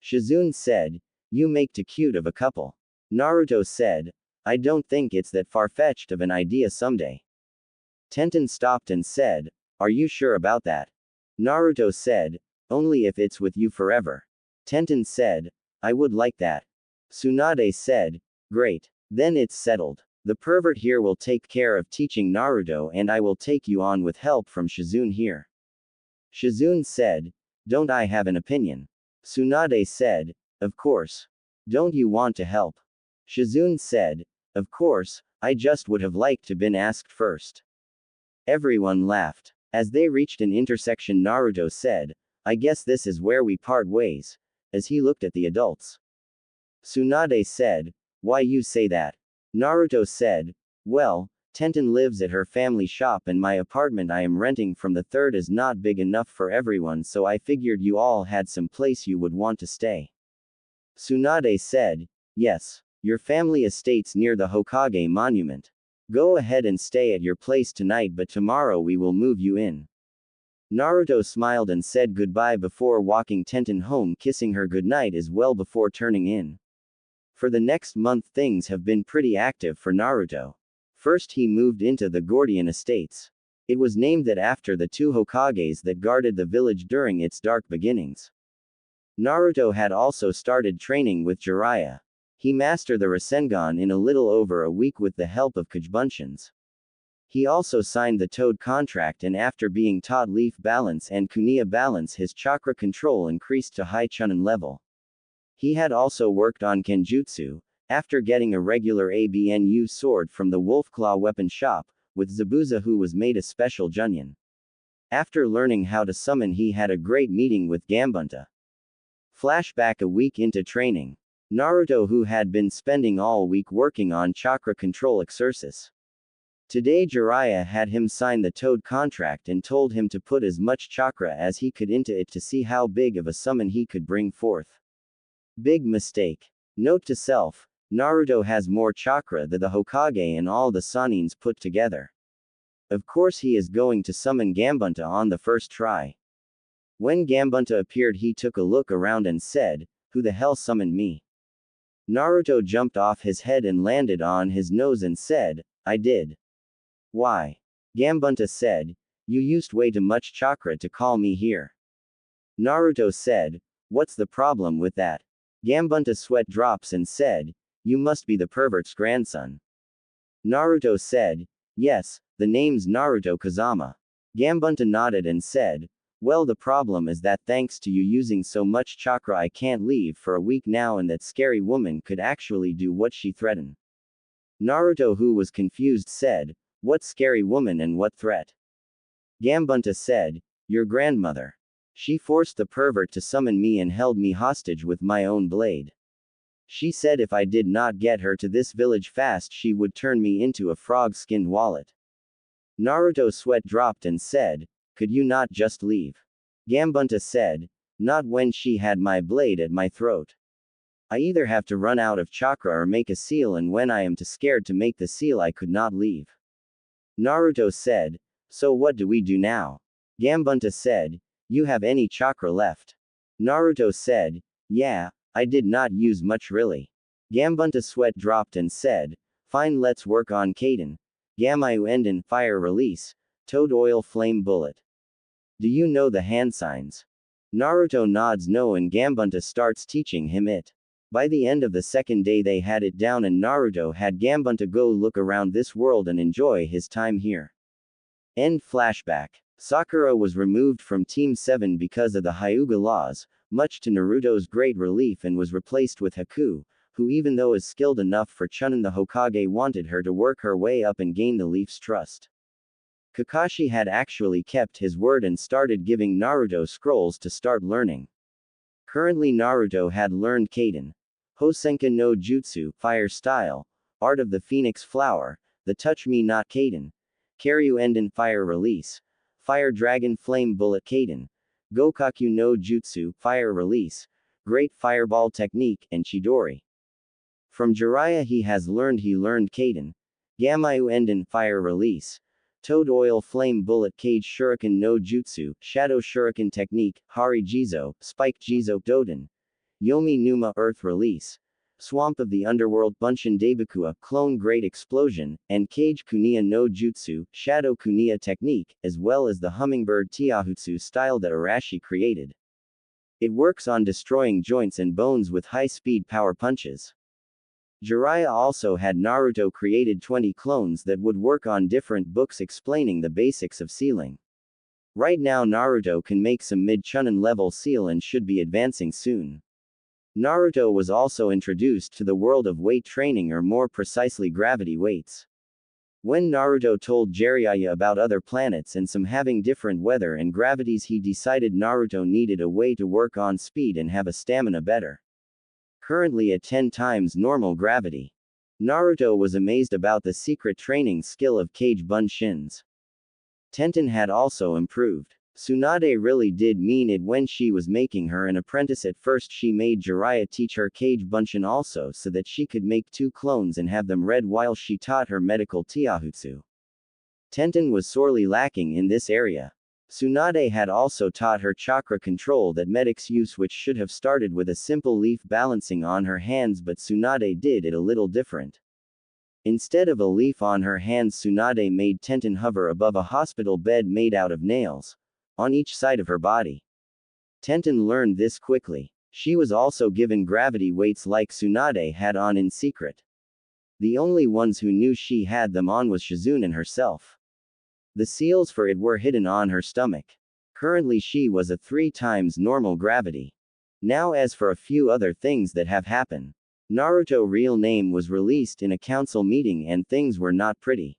Shizune said, "You make too cute of a couple." Naruto said, "I don't think it's that far-fetched of an idea someday." Tenten stopped and said, "Are you sure about that?" Naruto said, "Only if it's with you forever." Tenten said, "I would like that." Tsunade said, "Great. Then it's settled. The pervert here will take care of teaching Naruto and I will take you on with help from Shizune here." Shizune said, "Don't I have an opinion?" Tsunade said, "Of course. Don't you want to help?" Shizune said, "Of course, I just would have liked to been asked first." Everyone laughed. As they reached an intersection Naruto said, "I guess this is where we part ways," as he looked at the adults. Tsunade said, "Why you say that?" Naruto said, "Well, Tenten lives at her family shop and my apartment I am renting from the third is not big enough for everyone so I figured you all had some place you would want to stay." Tsunade said, "Yes. Your family estate's near the Hokage monument. Go ahead and stay at your place tonight but tomorrow we will move you in." Naruto smiled and said goodbye before walking Tenten home kissing her goodnight as well before turning in. For the next month things have been pretty active for Naruto. First he moved into the Gordian Estates. It was named that after the 2 Hokages that guarded the village during its dark beginnings. Naruto had also started training with Jiraiya. He mastered the Rasengan in a little over a week with the help of Kujubunshins. He also signed the Toad contract and after being taught Leaf Balance and Kunia Balance his chakra control increased to high Chunin level. He had also worked on Kenjutsu, after getting a regular ABNU sword from the Wolfclaw weapon shop, with Zabuza who was made a special Junyan. After learning how to summon he had a great meeting with Gambunta. Flashback a week into training. Naruto who had been spending all week working on chakra control exercise. Today Jiraiya had him sign the Toad contract and told him to put as much chakra as he could into it to see how big of a summon he could bring forth. Big mistake. Note to self, Naruto has more chakra than the Hokage and all the Sanins put together. Of course he is going to summon Gambunta on the first try. When Gambunta appeared he took a look around and said, "Who the hell summoned me?" Naruto jumped off his head and landed on his nose and said, "I did." "Why?" Gambunta said, "You used way too much chakra to call me here." Naruto said, What's the problem with that? Gambunta's sweat drops and said, you must be the pervert's grandson. Naruto said, yes, the name's Naruto Kazama. Gambunta nodded and said, well, the problem is that thanks to you using so much chakra I can't leave for a week now, and that scary woman could actually do what she threatened. Naruto, who was confused, said, what scary woman and what threat? Gambunta said, your grandmother. She forced the pervert to summon me and held me hostage with my own blade. She said if I did not get her to this village fast, she would turn me into a frog-skinned wallet. Naruto's sweat dropped and said, could you not just leave? Gambunta said, not when she had my blade at my throat. I either have to run out of chakra or make a seal, and when I am too scared to make the seal I could not leave. Naruto said, so what do we do now? Gambunta said, you have any chakra left? Naruto said, yeah, I did not use much really. Gambunta's sweat dropped and said, fine, let's work on Kaden. Gamayu Enden, fire release, toad oil flame bullet. Do you know the hand signs? Naruto nods no, and Gambunta starts teaching him it. By the end of the second day they had it down, and Naruto had Gambunta go look around this world and enjoy his time here. End flashback. Sakura was removed from Team 7 because of the Hyuga laws, much to Naruto's great relief, and was replaced with Haku, who, even though is skilled enough for Chunin the Hokage, wanted her to work her way up and gain the Leaf's trust. Kakashi had actually kept his word and started giving Naruto scrolls to start learning. Currently Naruto had learned Kaden, Hosenka no Jutsu, Fire Style, Art of the Phoenix Flower, the Touch Me Not Kaden, Karyu Enden Fire Release, Fire Dragon Flame Bullet Kaden, Gokaku no Jutsu, Fire Release, Great Fireball Technique, and Chidori. From Jiraiya he learned Kaden, Gamayu Enden Fire Release, Toad Oil Flame Bullet Cage Shuriken no Jutsu, Shadow Shuriken Technique, Hari Jizo, Spike Jizo Doden, Yomi Numa Earth Release, Swamp of the Underworld Bunshin Debakua Clone Great Explosion, and Cage Kuniya no Jutsu, Shadow Kuniya Technique, as well as the Hummingbird Tiahutsu style that Arashi created. It works on destroying joints and bones with high-speed power punches. Jiraiya also had Naruto created 20 clones that would work on different books explaining the basics of sealing. Right now Naruto can make some mid-Chunin level seal and should be advancing soon. Naruto was also introduced to the world of weight training, or more precisely gravity weights. When Naruto told Jiraiya about other planets and some having different weather and gravities, he decided Naruto needed a way to work on speed and have a stamina better. Currently at 10 times normal gravity. Naruto was amazed about the secret training skill of Cage Bunshins. Tenten had also improved. Tsunade really did mean it when she was making her an apprentice. At first she made Jiraiya teach her Cage Bunshin also, so that she could make 2 clones and have them read while she taught her medical Tiahutsu. Tenten was sorely lacking in this area. Tsunade had also taught her chakra control, that medics use, which should have started with a simple leaf balancing on her hands, but Tsunade did it a little different. Instead of a leaf on her hands, Tsunade made Tenten hover above a hospital bed made out of nails, on each side of her body. Tenten learned this quickly. She was also given gravity weights like Tsunade had on in secret. The only ones who knew she had them on was Shizunen herself. The seals for it were hidden on her stomach. Currently she was a 3 times normal gravity. Now as for a few other things that have happened. Naruto's real name was released in a council meeting and things were not pretty.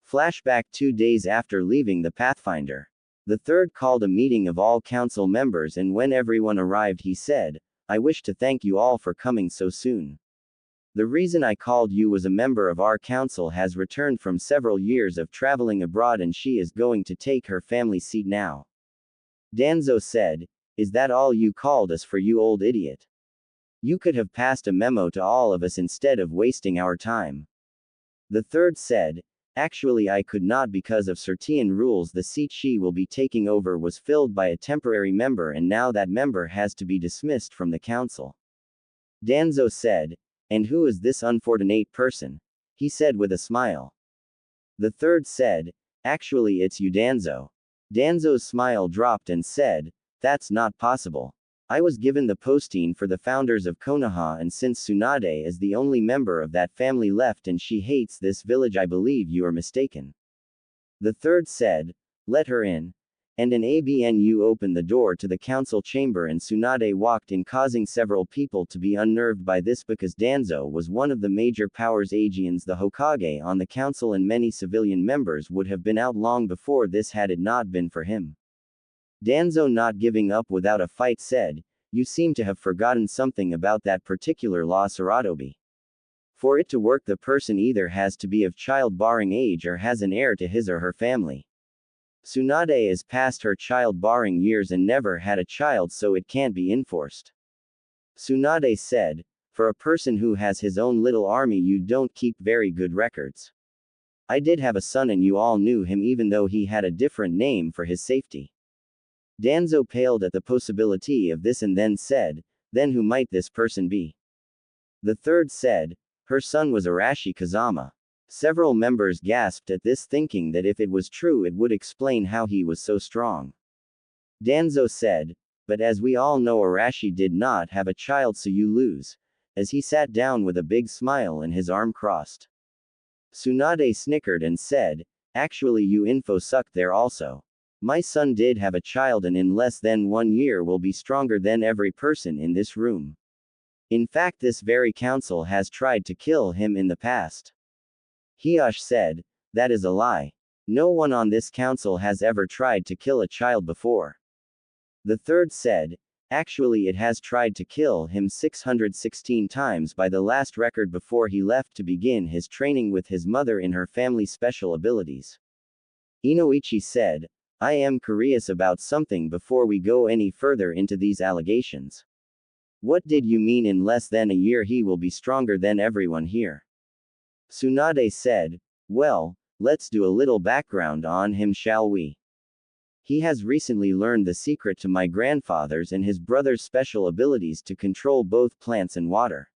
Flashback 2 days after leaving the Pathfinder. The third called a meeting of all council members, and when everyone arrived he said, I wish to thank you all for coming so soon. The reason I called you was a member of our council has returned from several years of traveling abroad and she is going to take her family seat now. Danzo said, is that all you called us for, you old idiot? You could have passed a memo to all of us instead of wasting our time. The third said, actually I could not because of certain rules. The seat she will be taking over was filled by a temporary member and now that member has to be dismissed from the council. Danzo said, and who is this unfortunate person? He said with a smile. The third said, actually it's you, Danzo. Danzo's smile dropped and said, that's not possible. I was given the posting for the founders of Konoha, and since Tsunade is the only member of that family left and she hates this village, I believe you are mistaken. The third said, let her in. And an ABNU opened the door to the council chamber and Tsunade walked in, causing several people to be unnerved by this because Danzo was one of the major powers Aegeans, the Hokage on the council, and many civilian members would have been out long before this had it not been for him. Danzo, not giving up without a fight, said, you seem to have forgotten something about that particular law, Saratobi. For it to work, the person either has to be of childbearing age or has an heir to his or her family. Tsunade is past her childbearing years and never had a child, so it can't be enforced. Tsunade said, for a person who has his own little army, you don't keep very good records. I did have a son and you all knew him even though he had a different name for his safety. Danzo paled at the possibility of this and then said, then who might this person be? The third said, her son was Arashi Kazama. Several members gasped at this, thinking that if it was true it would explain how he was so strong. Danzo said, but as we all know, Arashi did not have a child, so you lose, as he sat down with a big smile and his arm crossed. Tsunade snickered and said, actually you info sucked there also. My son did have a child and in less than 1 year will be stronger than every person in this room. In fact, this very council has tried to kill him in the past. Hiyoshi said, that is a lie. No one on this council has ever tried to kill a child before. The third said, actually it has tried to kill him 616 times by the last record before he left to begin his training with his mother in her family's special abilities. Inoichi said, I am curious about something before we go any further into these allegations. What did you mean in less than a year he will be stronger than everyone here? Tsunade said, well, let's do a little background on him, shall we? He has recently learned the secret to my grandfather's and his brother's special abilities to control both plants and water.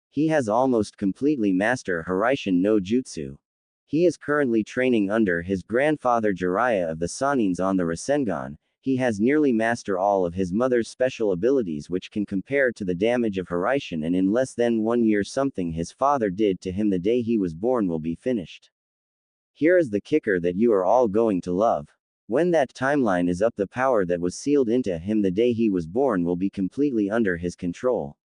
He has almost completely mastered Hiraishin no Jutsu. He is currently training under his grandfather Jiraiya of the Sanins on the Rasengan. He has nearly mastered all of his mother's special abilities, which can compare to the damage of Hiraishin, and in less than 1 year something his father did to him the day he was born will be finished. Here is the kicker that you are all going to love. When that timeline is up, the power that was sealed into him the day he was born will be completely under his control.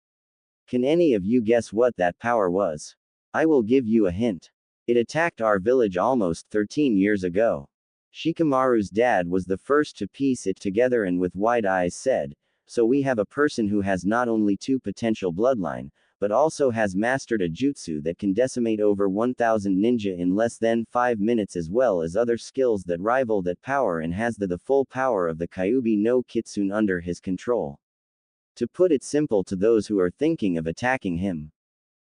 Can any of you guess what that power was? I will give you a hint. It attacked our village almost 13 years ago. Shikamaru's dad was the first to piece it together and with wide eyes said, so we have a person who has not only 2 potential bloodline, but also has mastered a jutsu that can decimate over 1,000 ninja in less than 5 minutes, as well as other skills that rival that power, and has the full power of the Kyuubi no Kitsune under his control. To put it simple to those who are thinking of attacking him,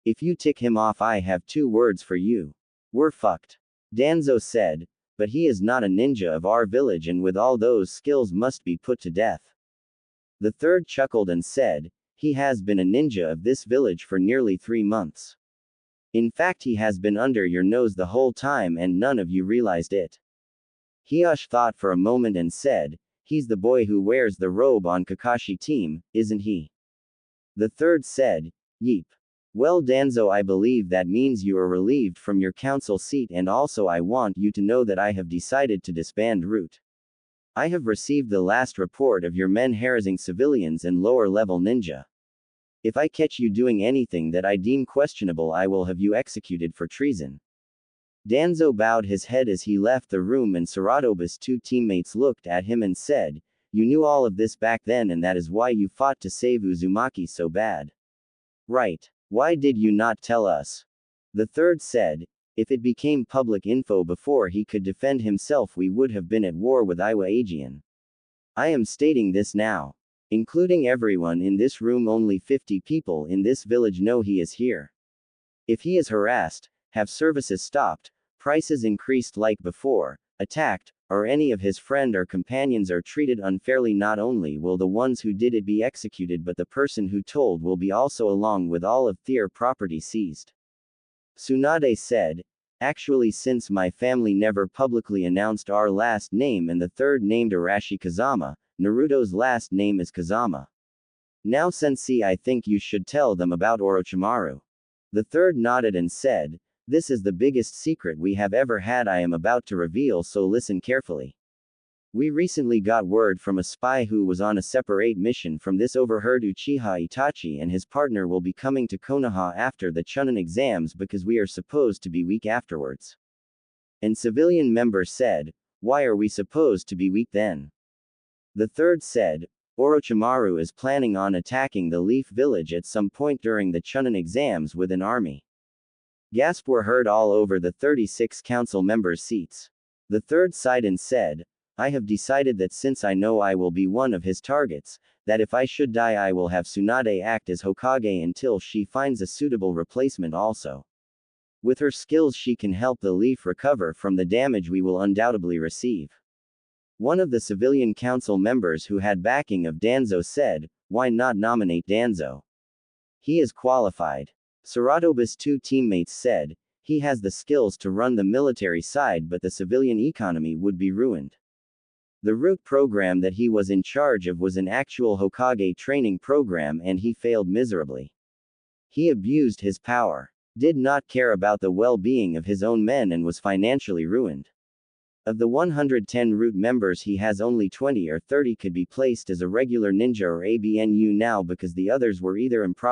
if you tick him off, I have 2 words for you. We're fucked. Danzo said, but he is not a ninja of our village and with all those skills must be put to death. The third chuckled and said, he has been a ninja of this village for nearly 3 months. In fact, he has been under your nose the whole time and none of you realized it. Hiyoshi thought for a moment and said, he's the boy who wears the robe on Kakashi team, isn't he? The third said, yeep. Well, Danzo, I believe that means you are relieved from your council seat, and also I want you to know that I have decided to disband Root. I have received the last report of your men harassing civilians and lower-level ninja. If I catch you doing anything that I deem questionable, I will have you executed for treason. Danzo bowed his head as he left the room, and Saratobi's 2 teammates looked at him and said, you knew all of this back then, and that is why you fought to save Uzumaki so bad. Right. Why did you not tell us? The third said, if it became public info before he could defend himself, we would have been at war with Iwa Aegean. I am stating this now. Including everyone in this room, only 50 people in this village know he is here. If he is harassed, have services stopped, prices increased like before, attacked, or any of his friend or companions are treated unfairly, not only will the ones who did it be executed, but the person who told will be also, along with all of their property seized. Tsunade said, actually, since my family never publicly announced our last name and the third named Arashi Kazama, Naruto's last name is Kazama. Now sensei, I think you should tell them about Orochimaru. The third nodded and said, this is the biggest secret we have ever had I am about to reveal, so listen carefully. We recently got word from a spy who was on a separate mission from this, overheard Uchiha Itachi and his partner will be coming to Konoha after the Chunin exams because we are supposed to be weak afterwards. And civilian member said, why are we supposed to be weak then? The third said, Orochimaru is planning on attacking the Leaf Village at some point during the Chunin exams with an army. Gasps were heard all over the 36 council members' seats. The third sighed and said, I have decided that since I know I will be one of his targets, that if I should die I will have Tsunade act as Hokage until she finds a suitable replacement also. With her skills she can help the Leaf recover from the damage we will undoubtedly receive. One of the civilian council members who had backing of Danzo said, why not nominate Danzo? He is qualified. Saratoba's two teammates said, he has the skills to run the military side but the civilian economy would be ruined. The root program that he was in charge of was an actual Hokage training program and he failed miserably. He abused his power, did not care about the well-being of his own men and was financially ruined. Of the 110 root members he has only 20 or 30 could be placed as a regular ninja or ABNU now because the others were either improper